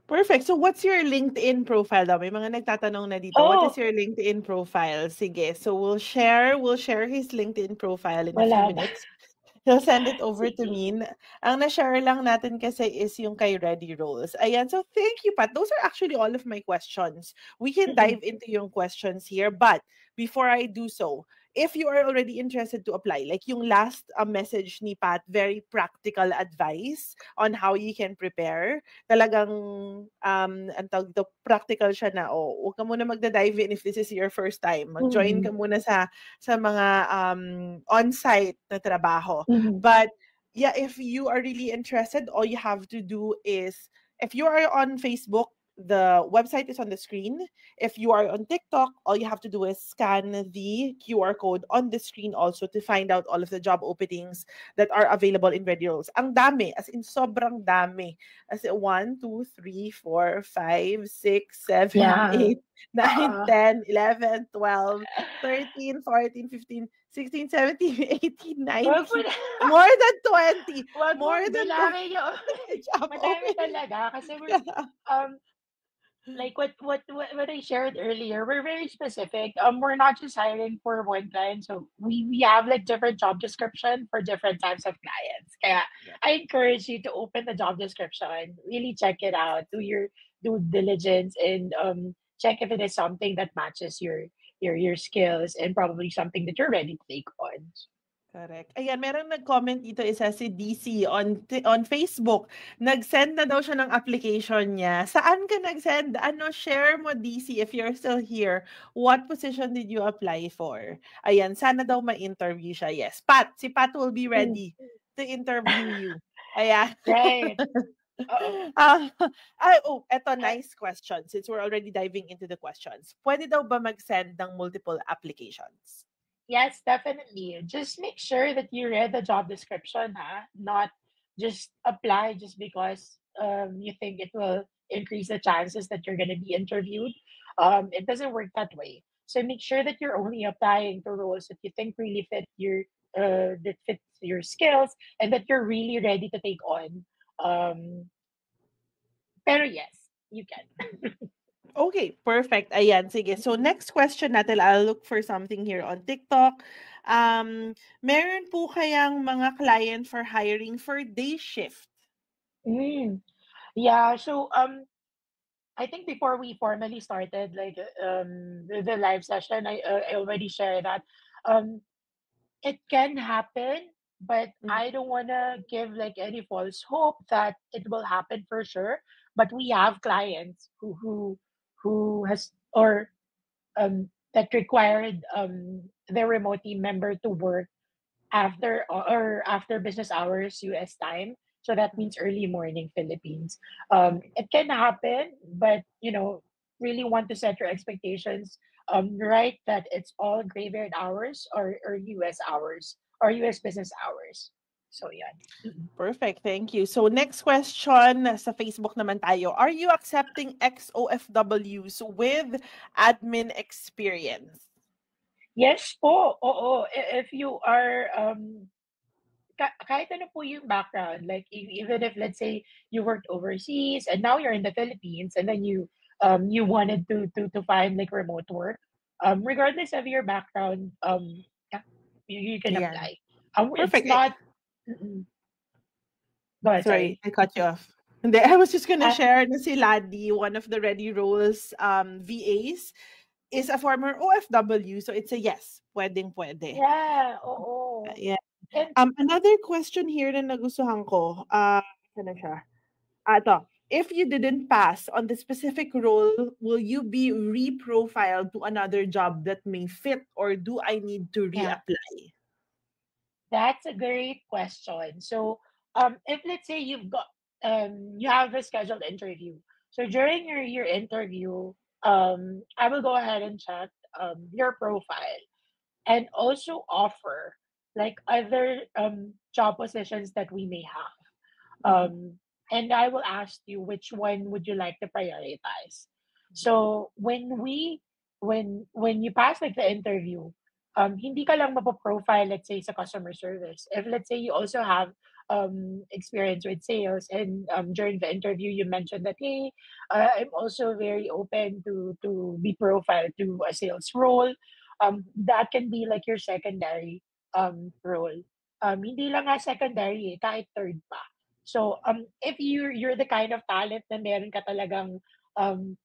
Perfect. So what's your LinkedIn profile daw? May mga nagtatanong na dito. What is Oh, your LinkedIn profile? Sige. So we'll share his LinkedIn profile in a few wala ba? minutes. He'll send it over to Sige. me. Ang na-share lang natin kasi is yung kay Ready Rolls. Ayan. So thank you, Pat. Those are actually all of my questions. We can Mm-mm. dive into yung questions here. But before I do so, if you are already interested to apply, like yung last message ni Pat, very practical advice on how you can prepare. Talagang, ang tawag dito, practical siya na, huwag ka muna magda-dive in if this is your first time. Mag-join ka Mm-mm. muna sa mga on-site na trabaho. Mm-mm. But yeah, if you are really interested, all you have to do is, if you are on Facebook, the website is on the screen. If you are on TikTok, all you have to do is scan the QR code on the screen also to find out all of the job openings that are available in Red Rolls. Ang dami, as in sobrang dami. As in 1, 2, 3, 4, 5, 6, 7, Yeah. 8, 9, Oo. 10, 11, 12, 13, 14, 15, 16, 17, 18, Wag mo 19, na more than 20, wag more mong than bilangin yung 20 job madami openings. talaga kasi we're, Yeah. um, like what I shared earlier, we're very specific. We're not just hiring for one client, so we have like different job description for different types of clients. Kaya Yeah. I encourage you to open the job description, really check it out, do your due diligence, and check if it is something that matches your skills and probably something that you're ready to take on. Correct. Ayan, merong nag-comment dito, isa si DC on Facebook. Nag-send na daw siya ng application niya. Saan ka nag-send? Ano, share mo, DC, if you're still here. What position did you apply for? Ayan, sana daw ma-interview siya. Yes, Pat. Si Pat will be Mm. ready to interview you. Ayan. Right. Uh-oh. Ah, eto, Uh, nice question. Since we're already diving into the questions. Pwede daw ba mag-send ng multiple applications? Yes, definitely. Just make sure that you read the job description, huh? Not just apply just because you think it will increase the chances that you're going to be interviewed. It doesn't work that way. So make sure that you're only applying to roles that you think really fit your that fits your skills and that you're really ready to take on. Um, pero yes, you can. Okay, perfect. Ayan, sige. So next question natin, I'll look for something here on TikTok. Meron po kayang mga client for hiring for day shift? Mm. Yeah. So I think before we formally started like the live session, I already shared that um it can happen, but I Mhm. don't wanna give like any false hope that it will happen for sure. But we have clients who has or that required their remote team member to work after business hours US time. So that means early morning Philippines. Okay. It can happen, but really want to set your expectations right that it's all graveyard hours or US hours or US business hours. So yan. Perfect. Thank you. So next question sa Facebook naman tayo. Are you accepting ex-OFWs with admin experience? Yes po, oo. If you are kahit ano po yung background, like even if let's say you worked overseas and now you're in the Philippines and then you wanted to find like remote work, regardless of your background, yeah, you can Ayan. apply. It's Perfect. not. Mm-mm. Go ahead, Sorry, sorry. I cut you off. Hindi, I was just gonna Ah, share na si Ladi, one of the Ready Rolls VAs, is a former OFW. So it's a yes. Pwedeng pwede. yeah, oo. Yeah. And Another question here na nagustuhan ko. Ano siya? Ito. If you didn't pass on the specific role, will you be reprofiled to another job that may fit, or do I need to yeah, reapply? that's a great question. So, if let's say you have a scheduled interview. So during your interview, I will go ahead and check your profile and also offer like other job positions that we may have. Mhm. And I will ask you which one would you like to prioritize. So when you pass like the interview, hindi ka lang mapoprofile, let's say, sa customer service. If let's say you also have experience with sales and during the interview you mentioned that, hey, I'm also very open to be profiled to a sales role. That can be like your secondary role. Hindi lang nga secondary, kahit third pa. So, if you're the kind of talent na meron ka talagang um,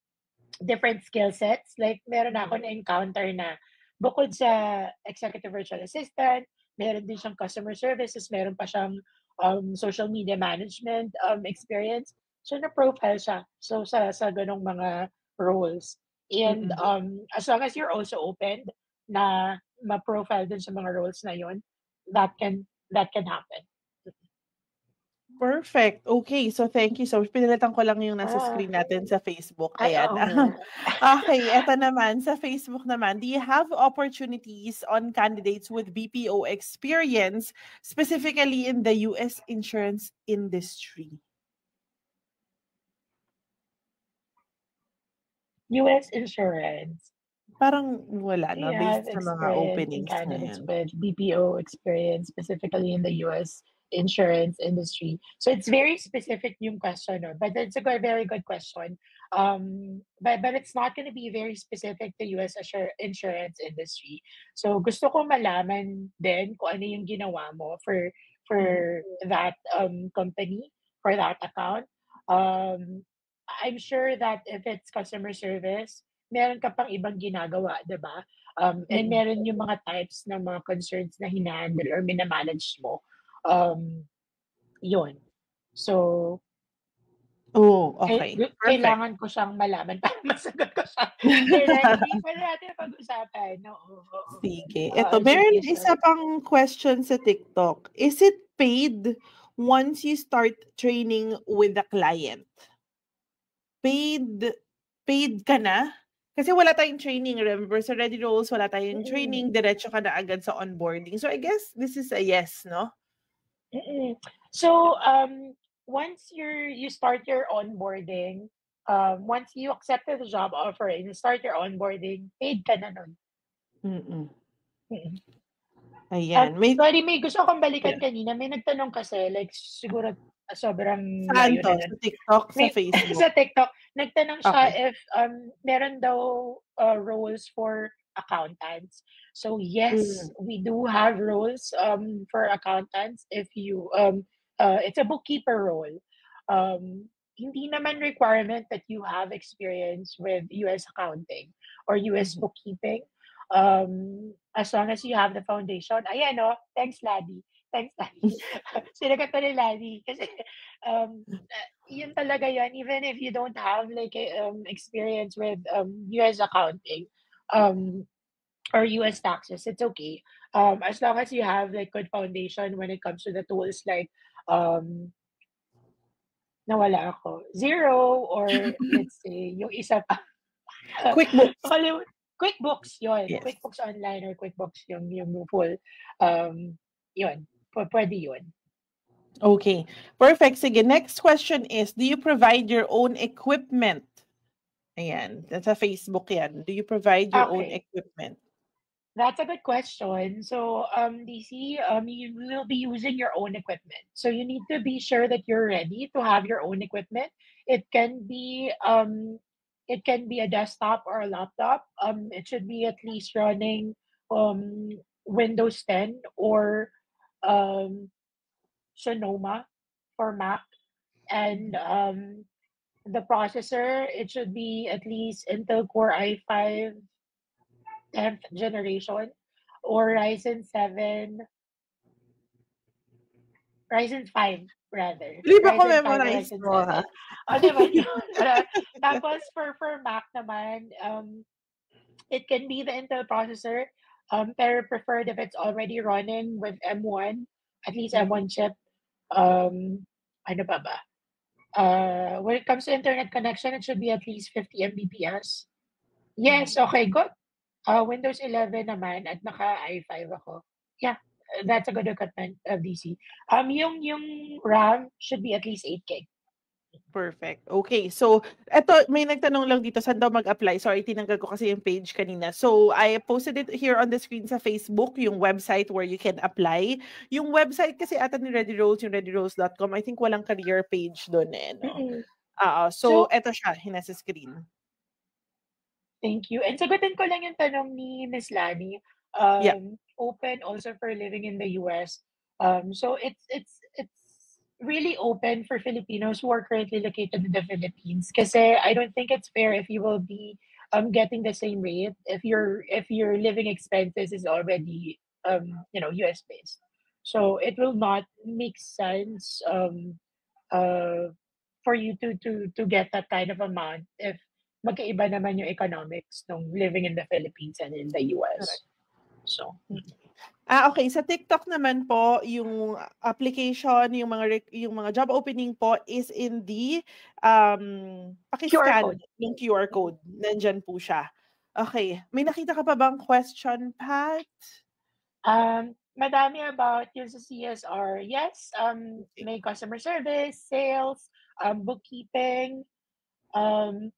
different skill sets, like meron ako na-encounter na bukod sa executive virtual assistant, meron din siyang customer services, meron pa siyang social media management experience. So, na-profile siya. So, sa ganong mga roles. And Mm-mm. as long as you're also open na ma-profile din sa mga roles na yon, that can happen. Perfect. Okay, so thank you so much. Pinalitan ko lang yung nasa Ah, screen natin sa Facebook. ay, Ayan. oo nga. Okay, eto naman, sa Facebook naman, do you have opportunities on candidates with BPO experience, specifically in the US insurance industry? US insurance. Parang wala, Do no? you have Based sa mga experience in openings candidates ngayon. with BPO experience, specifically in the US insurance industry? So it's very specific yung question, no? But it's a very good question. But it's not going to be very specific to US insurance industry. So gusto ko malaman din kung ano yung ginawa mo Mhm. for that company, for that account. Um, I'm sure that if it's customer service, meron ka pang ibang ginagawa, 'di ba? And Mm. meron yung mga types ng mga concerns na hina-handle or mina-manage mo. Um, 'Yun. So, Oh, okay. Perfect. kailangan ko siyang malaman para masagot ko siya. Directly, puwede natin pag-usapan, oo, oo. Sige. Eto, Sige, meron sure. isa pang question sa TikTok. Is it paid once you start training with the client? Paid paid ka na? Kasi wala tayong training, remember sa Ready Rolls wala tayong Mm, training, diretso ka na agad sa onboarding. So I guess this is a yes, no? mm. So, once you start your onboarding, once you accepted the job offer and you start your onboarding, paid ka na nun. Mm. Mm. Ayan, may Sorry, may gusto akong balikan yeah. kanina. May nagtanong kasi, like, siguro sobrang Saan layo 'to? na Sa nun. TikTok, sa May Facebook? sa TikTok, nagtanong siya Okay. if meron daw roles for accountants. So Hmm. yes, we do have roles for accountants. If you it's a bookkeeper role. Hindi naman requirement that you have experience with US accounting or US Mhm. bookkeeping. As long as you have the foundation. Ayan, no? Thanks, Laddie. Thanks, Laddie. Sinagot pa ni Laddie. Kasi, yun talaga yan. Even if you don't have like experience with US accounting um, or US taxes, it's okay. As long as you have like good foundation when it comes to the tools like um, nawala ako. Zero or let's say yung isa pa. QuickBooks. QuickBooks yon, Yes. QuickBooks Online or QuickBooks yung full, um, yun, pwede yun. Okay. Perfect. Sige, next question is, do you provide your own equipment? Ayan, nasa Facebook yan. Do you provide your own Okay. equipment? That's a good question. So, DC, you will be using your own equipment. So you need to be sure that you're ready to have your own equipment. It can be it can be a desktop or a laptop. It should be at least running Windows 10 or um Sonoma for Mac. And the processor, it should be at least Intel Core i5 10th generation or Ryzen 5 rather. Hindi ba ko Ryzen 5 or memorize Ryzen mo, ha? 7. O, di ba yun? Tapos for Mac naman, it can be the Intel processor, pero preferred if it's already running with M1, at least Mhm. M1 chip. Ano pa ba? When it comes to internet connection, it should be at least 50 Mbps. Yes, Mhm. okay, good. Windows 11 naman at naka i5 ako. Yeah, that's a good equipment, DC. Yung RAM should be at least 8 gig. Perfect. Okay. So, eto, may nagtanong lang dito, saan daw mag-apply? Sorry, tinanggal ko kasi yung page kanina. So, I posted it here on the screen sa Facebook, yung website where you can apply. Yung website kasi ata ni Ready Rolls, yung readyrolls.com, I think walang career page doon eh, no? Mm-mm. So, So, eto siya, nasa screen. thank you. And sagutin ko lang yung tanong ni Miss Lani. Yeah. Open also for living in the US. So it's really open for Filipinos who are currently located in the Philippines. Kasi I don't think it's fair if you will be getting the same rate if your living expenses is already US based. So it will not make sense uh for you to get that kind of amount if magkaiba naman yung economics ng living in the Philippines and in the Correct. US. So, Okay, sa TikTok naman po, yung application, yung mga job opening po is in the QR paki-scan code. yung QR code. Nandyan po siya. Okay, may nakita ka pa bang question, Pat? Madami about yung sa CSR. Yes, Okay. may customer service, sales, bookkeeping. Um,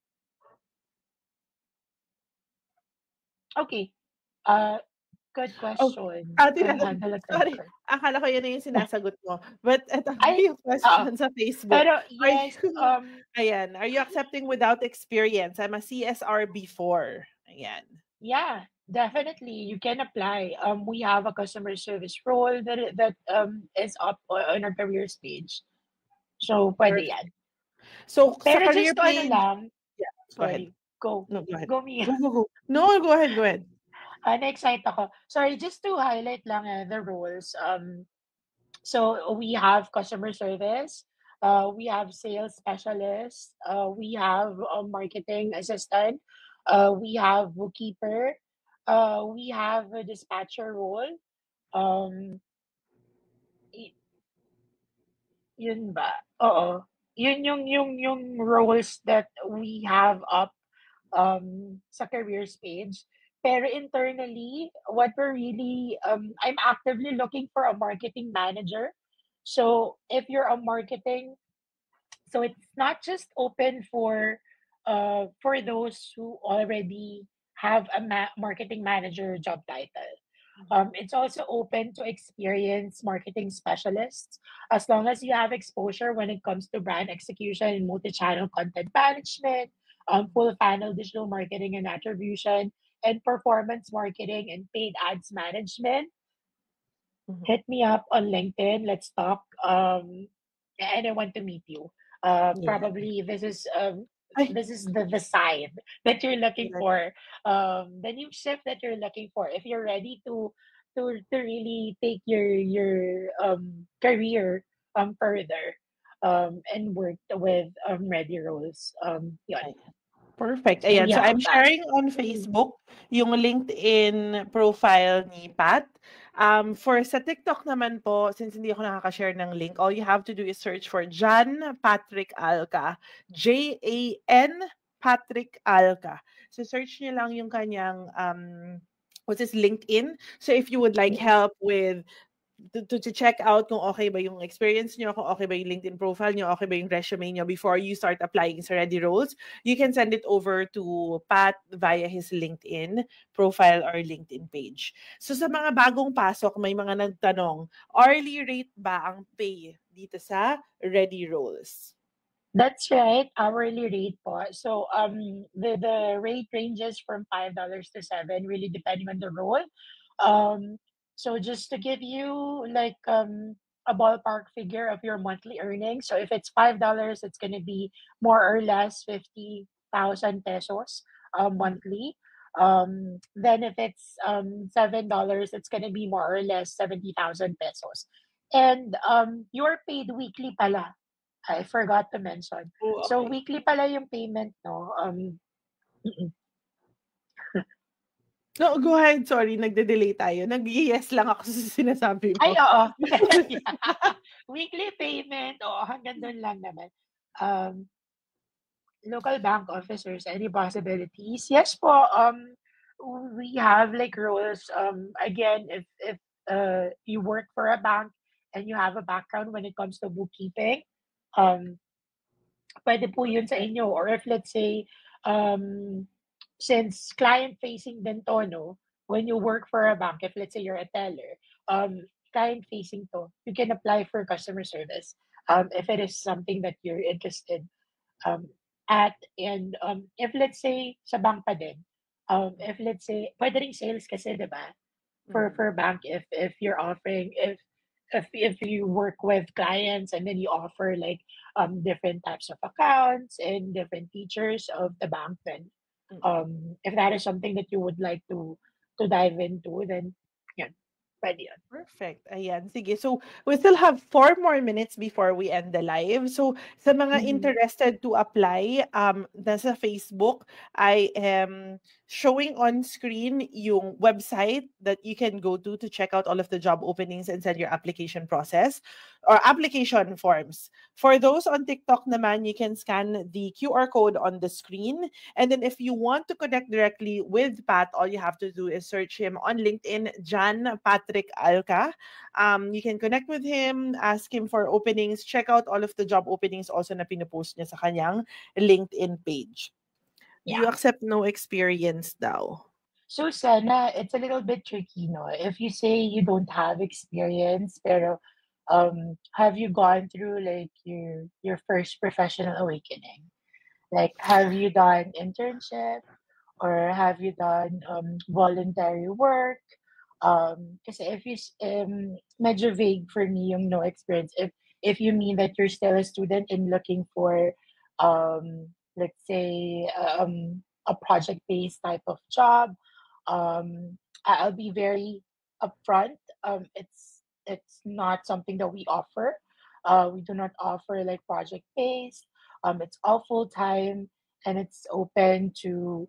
okay, uh, good Oh, question. teka lang. Handle a credit Sorry, card. akala ko yun na yung sinasagot mo. But eto Ay, yung oo. question sa Facebook. Pero Are you, yes, ayan, are you accepting without experience? I'm a CSR before. Ayan. yeah, definitely. You can apply. We have a customer service role that is up on our careers page. So, pwede Perfect. yan. So, sa Pero career just to ano page, lang, yeah, go ahead. sorry, go. No, go ahead. Go me. Go, go, go. No, go ahead, go ahead. Na-excite ako. Sorry, just to highlight lang the roles. So we have customer service, we have sales specialist, we have a marketing assistant, we have bookkeeper, we have a dispatcher role. Um, y- Yun ba? Oo. Yun yung roles that we have up sa careers page. Pero internally, what we're really, I'm actively looking for a marketing manager. So if you're a marketing, so it's not just open for those who already have a marketing manager job title. It's also open to experienced marketing specialists as long as you have exposure when it comes to brand execution and multi-channel content management, full funnel digital marketing and attribution, and performance marketing and paid ads management. Mhm. Hit me up on LinkedIn. Let's talk. And I want to meet you. Yeah. Probably Ay, this is the sign that you're looking correct. for, the new shift that you're looking for. If you're ready to really take your career further and work with ready roles. Yun. Ayan. Perfect. So Ayan. we So, have I'm that. sharing on Mm. Facebook yung LinkedIn profile ni Pat. For sa TikTok naman po, since hindi ako nakaka-share ng link, all you have to do is search for Jan Patrick Alca. Jan Patrick Alca. So, search niyo lang yung kanyang what's his LinkedIn. So, if you would like help with to check out kung okay ba yung experience nyo, kung okay ba yung LinkedIn profile nyo, okay ba yung resume nyo before you start applying sa Ready Roles, you can send it over to Pat via his LinkedIn profile or LinkedIn page. So sa mga bagong pasok, may mga nagtanong, hourly rate ba ang pay dito sa Ready Roles? That's right, hourly rate po. So the rate ranges from $5 to 7, really depending on the role. Um so just to give you like a ballpark figure of your monthly earnings. So if it's $5, it's gonna be more or less 50,000 pesos monthly. Then if it's $7, it's gonna be more or less 70,000 pesos. And you're paid weekly pala. I forgot to mention. Oh, So okay. weekly pala yung payment, no? Mm. No, go ahead. Sorry, nagde-delay tayo. Nag-yes lang ako sa sinasabi Ay, mo. oo. Yeah. Weekly payment, oo, hanggang dun lang naman. Um, Local bank officers, any possibilities? Yes po. We have like roles. Again, if you work for a bank and you have a background when it comes to bookkeeping, um, pwede po yun sa Perfect. inyo. Or if let's say, um, since client-facing din 'to 'no, when you work for a bank, if let's say you're a teller, client-facing 'to, you can apply for customer service, if it is something that you're interested, um, at. And, if let's say sa bank pa din, if let's say puwede ring sales kasi 'di ba? Mm. For bank, if you're offering, if you work with clients and then you offer like different types of accounts and different features of the bank, then Mm. if that is something that you would like to dive into, then yeah, pwede yun. Perfect. Ayan, sige. So, we still have 4 more minutes before we end the live. So, sa mga Mhm. interested to apply, nasa Facebook, I am showing on screen yung website that you can go to check out all of the job openings and send your application process or application forms. For those on TikTok naman, you can scan the QR code on the screen. And then if you want to connect directly with Pat, all you have to do is search him on LinkedIn, Jan Patrick Alca. You can connect with him, ask him for openings, check out all of the job openings also na pinupost niya sa kanyang LinkedIn page. Do you Yeah. accept no experience daw? So sana it's a little bit tricky, no? If you say you don't have experience, pero have you gone through like your first professional awakening? Like, have you done internship or have you done voluntary work? Kasi if medyo vague for me yung no experience. If you mean that you're still a student and looking for, let's say, a project-based type of job, I'll be very upfront. It's not something that we offer. We do not offer like project-based. It's all full time and it's open to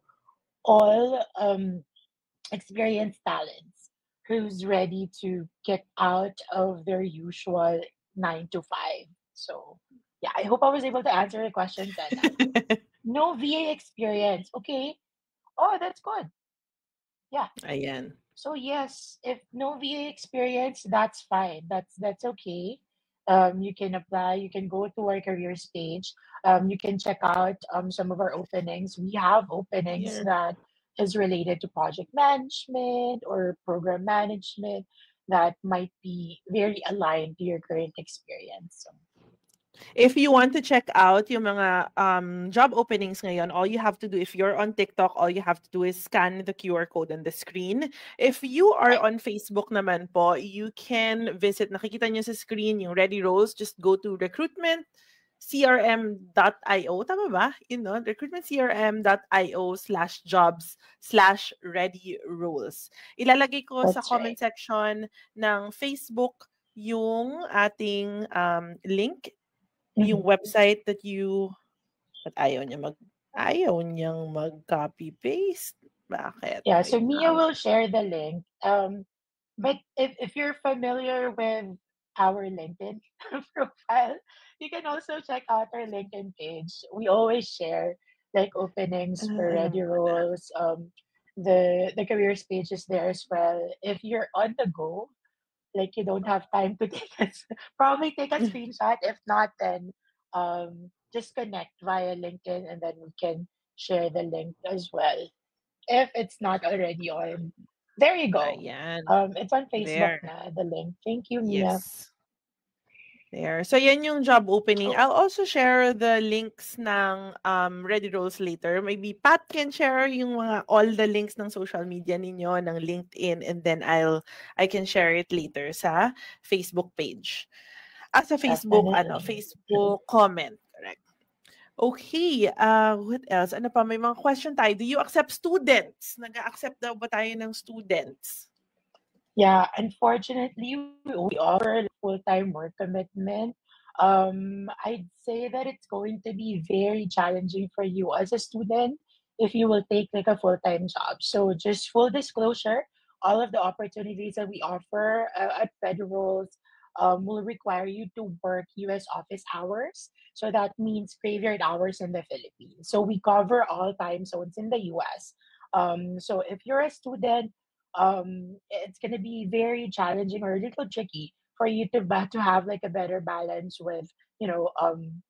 all experienced talents who's ready to get out of their usual 9 to 5. So, yeah, I hope I was able to answer your question, Senna. No VA experience. Okay. Oh, that's good. Yeah. Ayan. So yes, if no VA experience, that's fine. That's okay. You can apply. You can go to our careers page. You can check out some of our openings. We have openings Here. that is related to project management or program management that might be very aligned to your current experience. So, If you want to check out yung mga job openings ngayon, all you have to do, if you're on TikTok, all you have to do is scan the QR code on the screen. If you are right. on Facebook naman po, you can visit, nakikita niyo sa screen yung Ready Roles, just go to recruitmentcrm.io. Tama ba? Yun, no? recruitmentcrm.io/jobs/ready roles. Ilalagay ko sa That's comment right. section ng Facebook yung ating link, yung Mhm. website that you ba't ayaw niyang mag-copy paste? Bakit? Yeah. So Wait Mia lang. will share the link. But if you're familiar with our LinkedIn profile, you can also check out our LinkedIn page. We always share like openings for Alam ready ko na. roles. The careers page is there as well. If you're on the go, like you don't have time to take probably take a screenshot. If not, then just connect via LinkedIn, and then we can share the link as well if it's not already on. There you go. Ayan. It's on Facebook There. na, the link. Thank you, Mia. Yes. There. So, yan yung job opening. Oh, I'll also share the links ng Ready Rolls later. Maybe Pat can share yung mga all the links ng social media ninyo, ng LinkedIn, and then I can share it later sa Facebook page. Sa Facebook, definitely. Facebook comment. Correct. Okay, what else? Ano pa? May mga question tayo. Do you accept students? Nag-accept daw ba tayo ng students? Yeah, unfortunately, we only offer full-time work commitment. I'd say that it's going to be very challenging for you as a student if you will take like a full-time job. So just full disclosure, all of the opportunities that we offer at Federals will require you to work U.S. office hours. So that means graveyard hours in the Philippines. So we cover all time zones in the U.S. So if you're a student, it's going to be very challenging or a little tricky for you to have like a better balance with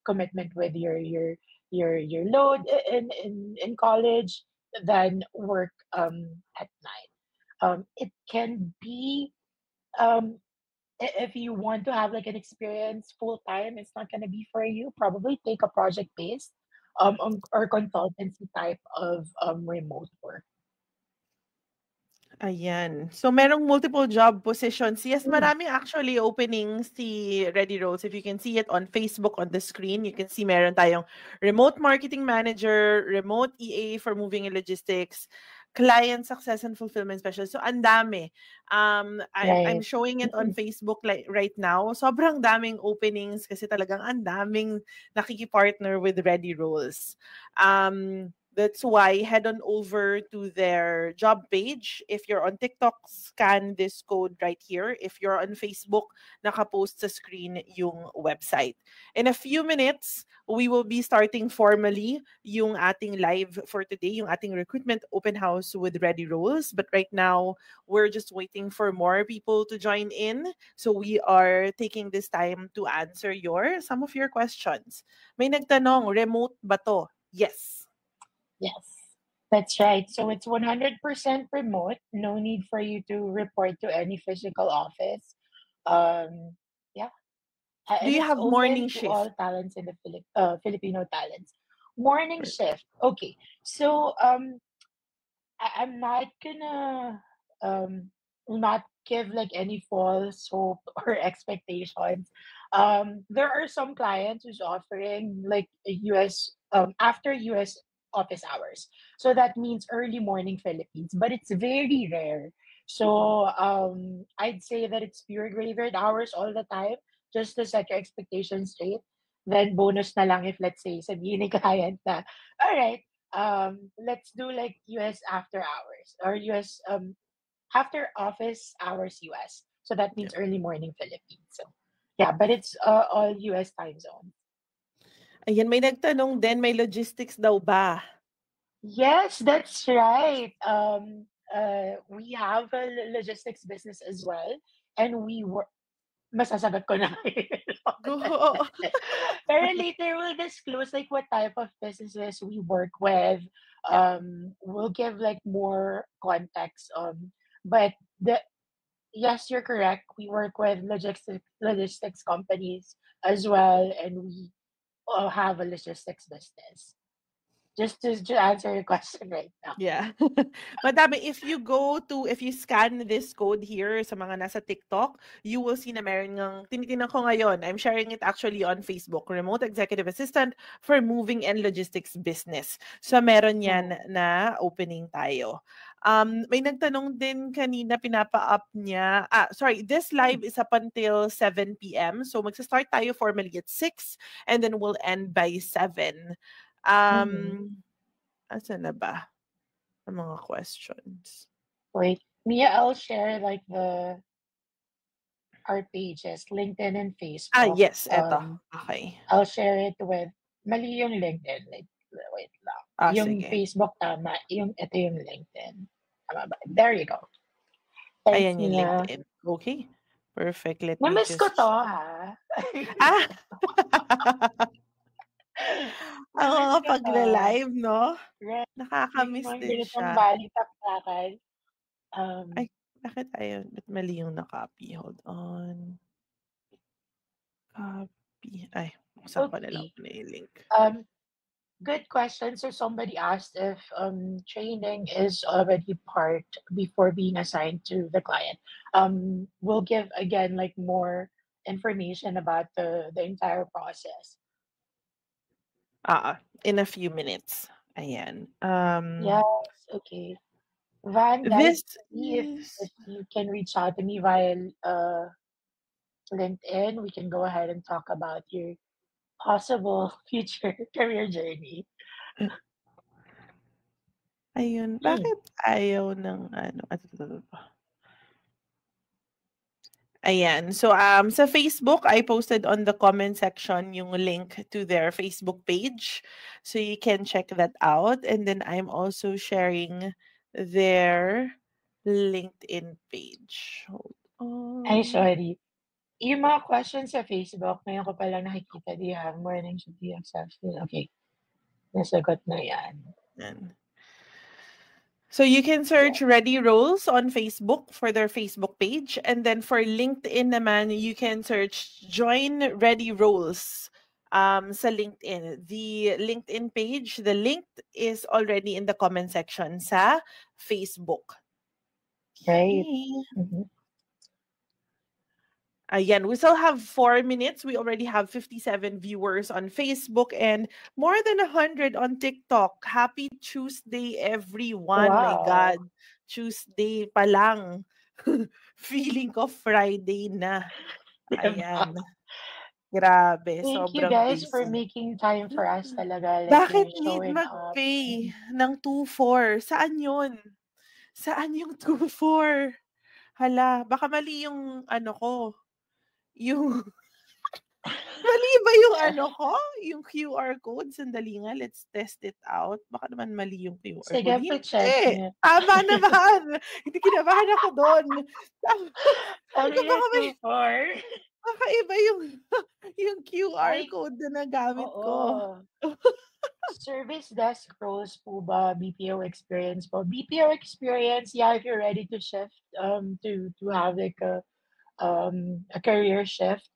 commitment with your load in college than work at night. It can be um if you want to have like an experience full time, it's not going to be for you. Probably take a project based or consultancy type of remote work. Ayan. So, merong multiple job positions. Yes, Mm, maraming actually openings si Ready Rolls. If you can see it on Facebook on the screen, you can see meron tayong remote marketing manager, remote EA for moving and logistics, client success and fulfillment specialist. So, ang dami. I'm right. showing it on Mm, Facebook like right now. Sobrang daming openings kasi talagang ang daming nakikipartner with Ready Rolls. That's why head on over to their job page. If you're on TikTok, scan this code right here. If you're on Facebook, nakapost sa screen yung website. In a few minutes, we will be starting formally yung ating live for today, yung ating recruitment open house with Ready Roles. But right now, we're just waiting for more people to join in. So we are taking this time to answer some of your questions. May nagtanong, remote ba to? Yes. yes. That's right. So it's 100% remote. No need for you to report to any physical office. Um, yeah, Do and you it's have morning open to shift? all talents in the Filipino talents. Morning shift. Okay, so I'm not gonna not give like any false hope or expectations. There are some clients who's offering like a US after US office hours. So that means early morning Philippines, but it's very rare. So I'd say that it's pure graveyard hours all the time, just to set your expectations straight. Then bonus na lang if let's say sabihin ni client na, all right, let's do like US after hours or US after office hours US. So that Yeah. means early morning Philippines. So yeah, but it's all US time zone. Ayan, may nagtanong din, may logistics daw ba? Yes, that's right. We have a logistics business as well, and we work. Masasagot ko na. Go. Pero later we'll disclose like what type of businesses we work with. Yeah. We'll give like more context. But the yes, you're correct. We work with logistics companies as well, and we have a logistics business. Just to answer your question right now. Yeah. Madami. If you scan this code here sa mga nasa TikTok, you will see na meron ngang, tinitingnan ko ngayon, I'm sharing it actually on Facebook, Remote Executive Assistant for Moving and Logistics Business. So meron yan Mm. na opening tayo. May nagtanong din kanina, pinapa-up niya. Sorry, this live is up until 7 p.m. So magsa-start tayo formally at 6 and then we'll end by 7. Mm-hmm. Asan na ba ang mga questions? Wait, Mia, I'll share like our pages, LinkedIn and Facebook. Yes, eto. Okay. I'll share it with mali yung LinkedIn. Like, wait lang. Yung Sige. Facebook tama, ito yung LinkedIn. Tama ba? There you go. Thanks, Ayan yung Mia. LinkedIn. Okay. Perfect. Let me Na-miss ko just 'to, check. ha. Ah! Ang Na-miss mga ko 'to. pagla-live 'no? Right, yung Nakaka-miss mga din ganitong siya. balitaktakan. Ay, Um, bakit ayaw ba't mali yung na-copy? Hold on. Copy. Ay, buksan ko na lang okay. muna yung link. Um, Good question. So somebody asked if training is already part before being assigned to the client. We'll give again like more information about the entire process. In a few minutes. Ayan. Yes, okay. Van, guys, This see if is you can reach out to me via LinkedIn. We can go ahead and talk about your possible future career journey. ayun, Hmm. bakit ayaw ng ano, ayan. So, sa Facebook, I posted on the comment section yung link to their Facebook page. So you can check that out. And then I'm also sharing their LinkedIn page. Hold Ay, on. sorry. Yung mga questions sa Facebook, ngayon ko palang nakikita. Do you have morning should be exceptional? Okay, nasagot na yan. Yan. So you can Yeah. search Ready Roles on Facebook for their Facebook page. And then for LinkedIn naman, you can search Join Ready Roles sa LinkedIn. The LinkedIn page, the link is already in the comment section sa Facebook. Right. Okay. Mhm. Ayan, we still have 4 minutes. We already have 57 viewers on Facebook and more than 100 on TikTok. Happy Tuesday, everyone. My Wow. God, Tuesday pa lang. Feeling ko Friday na. Diba? Ayan, grabe. Thank you Sobrang guys for busy. making time for us talaga, like Bakit you're need showing up. mag-pay ng 2-4? Saan yun? Saan yung 2-4? Hala, baka mali yung ano ko. Yung mali ba yung ano ko, yung QR code? Sandali nga, let's test it out. Baka naman mali yung QR Sige, code. pa-check Hindi, niyo. tama naman. Hindi, kinabahan ako dun. Sabi Ano ko yung baka may 2-4? baka iba yung yung QR Ay, code na nagamit ko. oo. Service desk roles po ba BPO experience po? BPO experience, yeah, if you're ready to shift to have like a career shift,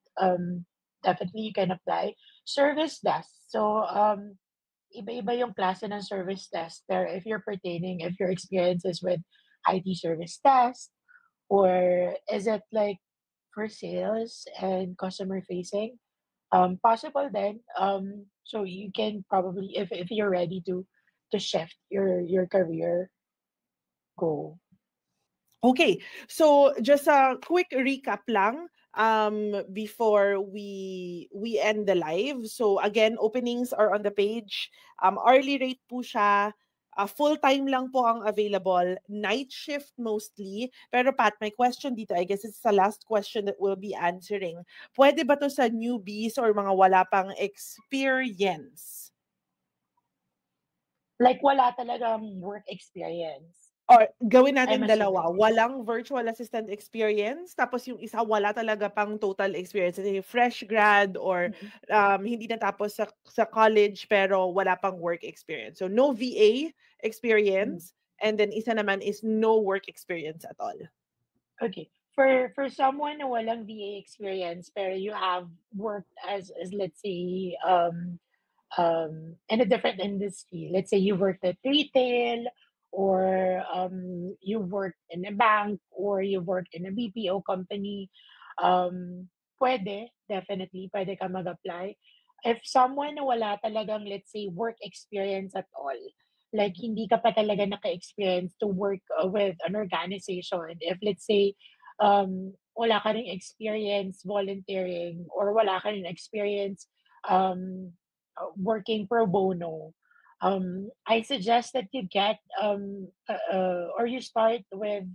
definitely you can apply. Service desk. So iba-iba yung klase ng service desk there if you're pertaining, if your experiences with IT service desk, or is it like for sales and customer facing? Possible then. So you can probably, if you're ready to shift your career, go. Okay, so just a quick recap lang before we end the live. So again, openings are on the page. Hourly rate po siya. Full-time lang po ang available. Night shift mostly. Pero Pat, my question dito, I guess it's the last question that we'll be answering. Pwede ba to sa newbies or mga wala pang experience? Like wala talagang work experience. Or gawin I'm natin dalawa, assuming. walang virtual assistant experience, tapos yung isa wala talaga pang total experience. Kasi fresh grad or Mhm. hindi natapos sa college pero wala pang work experience. So no VA Mhm. experience and then isa naman is no work experience at all. Okay. For someone na walang VA experience pero you have worked as let's say in a different industry. Let's say you worked at retail, or you worked in a bank, or you worked in a BPO company. Pwede, definitely, pwede ka mag-apply. If someone na wala talagang, let's say, work experience at all, like hindi ka pa talaga naka-experience to work with an organization, if let's say, wala ka ring experience volunteering, or wala ka ring experience um, working pro bono, I suggest that you get or you start with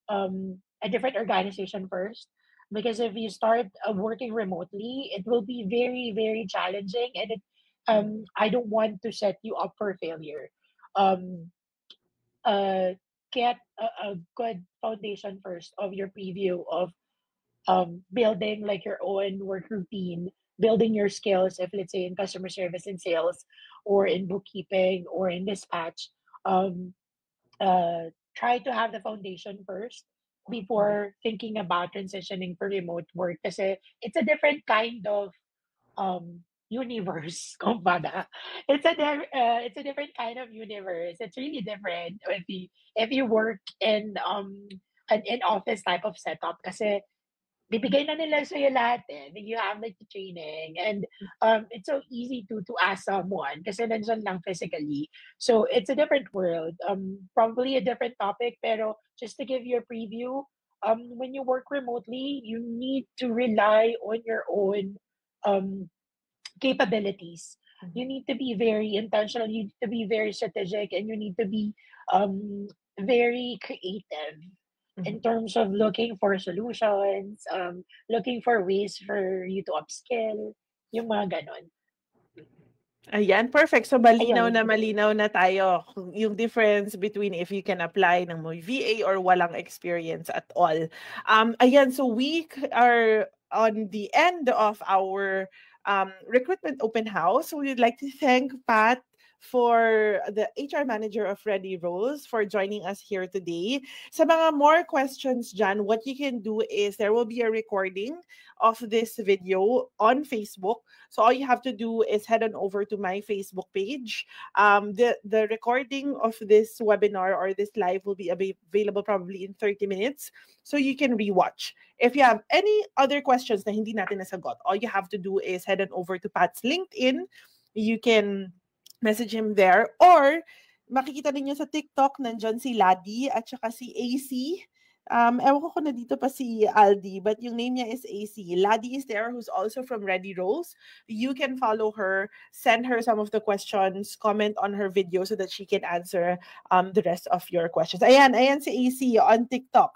a different organization first. Because if you start working remotely, it will be very, very challenging, and I don't want to set you up for failure. Um, uh, get a good foundation first of your preview of building like your own work routine, building your skills, if let's say in customer service and sales, or in bookkeeping, or in dispatch, um, try to have the foundation first Mhm. before thinking about transitioning for remote work, kasi it's a different kind of universe. Kumbaga, it's a different kind of universe. It's really different if you work in an in office type of setup, kasi bibigay na nila sa'yo lahat, eh. You have, like, the training, and, it's so easy to ask someone kasi nandiyan lang physically. So, it's a different world, probably a different topic, pero just to give you a preview, when you work remotely, you need to rely on your own, um, capabilities. You Mhm. need to be very intentional, you need to be very strategic, and you need to be, um, very creative in Mhm. terms of looking for solutions, looking for ways for you to upskill, yung mga gano'n. Ayan, perfect. So Ayun. malinaw na tayo kung yung difference between if you can apply ng may VA or walang experience at all. Ayan, so are on the end of our recruitment open house. So we'd like to thank Pat for the HR manager of Ready Roles for joining us here today. Sa mga more questions dyan, what you can do is there will be a recording of this video on Facebook. So all you have to do is head on over to my Facebook page. The recording of this webinar or this live will be available probably in 30 minutes. So you can rewatch. If you have any other questions na hindi natin nasagot, all you have to do is head on over to Pat's LinkedIn. You can message him there, or makikita ninyo sa TikTok, nandyan si Ladi at saka si AC. Ewan ko kung nandito pa si Aldi, but yung name niya is AC. Ladi is there, who's also from Ready Rolls. You can follow her, send her some of the questions, comment on her video so that she can answer the rest of your questions. Ayan si AC on TikTok.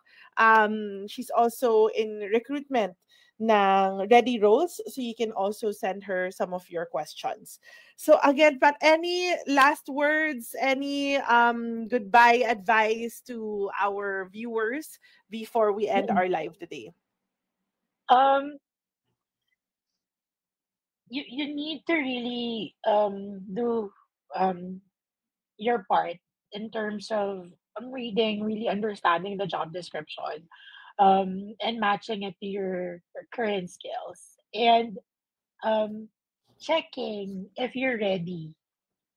She's also in recruitment ng Ready Rolls, so you can also send her some of your questions. So again, Pat, any last words, any goodbye advice to our viewers before we end Mm. our live today? Um, you need to really, do, um, your part in terms of, reading, really understanding the job description, and matching it to your current skills, and, um, checking if you're ready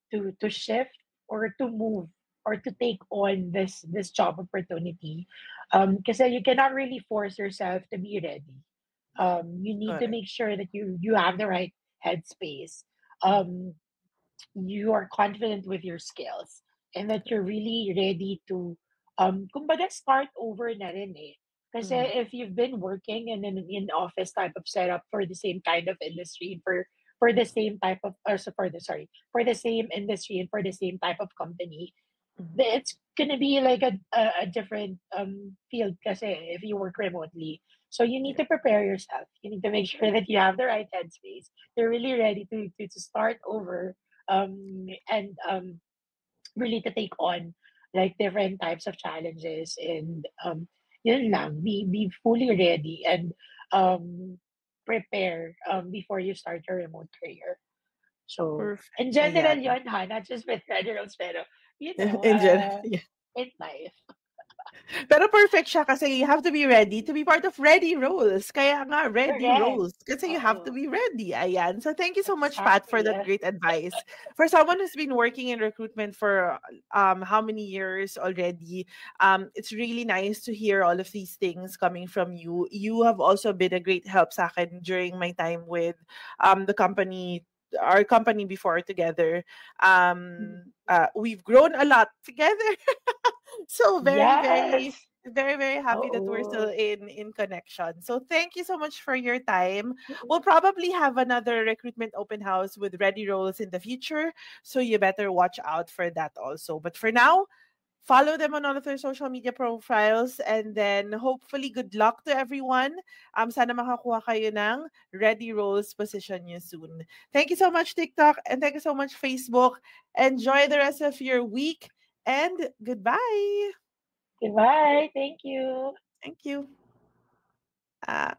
to shift or to move or to take on this job opportunity. Because you cannot really force yourself to be ready. You need to Correct. make sure that you have the right headspace. Um, you are confident with your skills, and that you're really ready to, kumbaga, start over na rin, eh. Kasi Mhm. if you've been working in an in office type of setup for the same kind of industry, for the same type of, so for the sorry, for the same industry and for the same type of company, Mhm. it's gonna be like a different, field, kasi if you work remotely. So you need Yeah. to prepare yourself. You need to make sure that you have the right headspace. You're really ready to start over, and, really to take on like different types of challenges, and, yun lang, be fully ready, and, prepare, before you start your remote career. So Perfect. in general Ayan. yun, ha, not just with federals, pero In general, yeah. in life. Pero perfect siya kasi you have to be ready to be part of Ready Rolls. Kaya nga, Ready Correct. Rolls. Kasi you have to Oo, be ready. Ayan. So thank you so much, Pat, for exactly. that great advice. For someone who's been working in recruitment for how many years already, it's really nice to hear all of these things coming from you. You have also been a great help sa akin during my time with the company, our company before together. We've grown a lot together. So Yes. very, very happy that we're still Oo. in connection. So thank you so much for your time. We'll probably have another recruitment open house with Ready Roles in the future. So you better watch out for that also. But for now, follow them on all of their social media profiles, and then hopefully good luck to everyone. Sana makakuha kayo ng Ready Roles position nyo soon. Thank you so much, TikTok, and thank you so much, Facebook. Enjoy the rest of your week, and goodbye. Goodbye. Thank you. Thank you. Uh,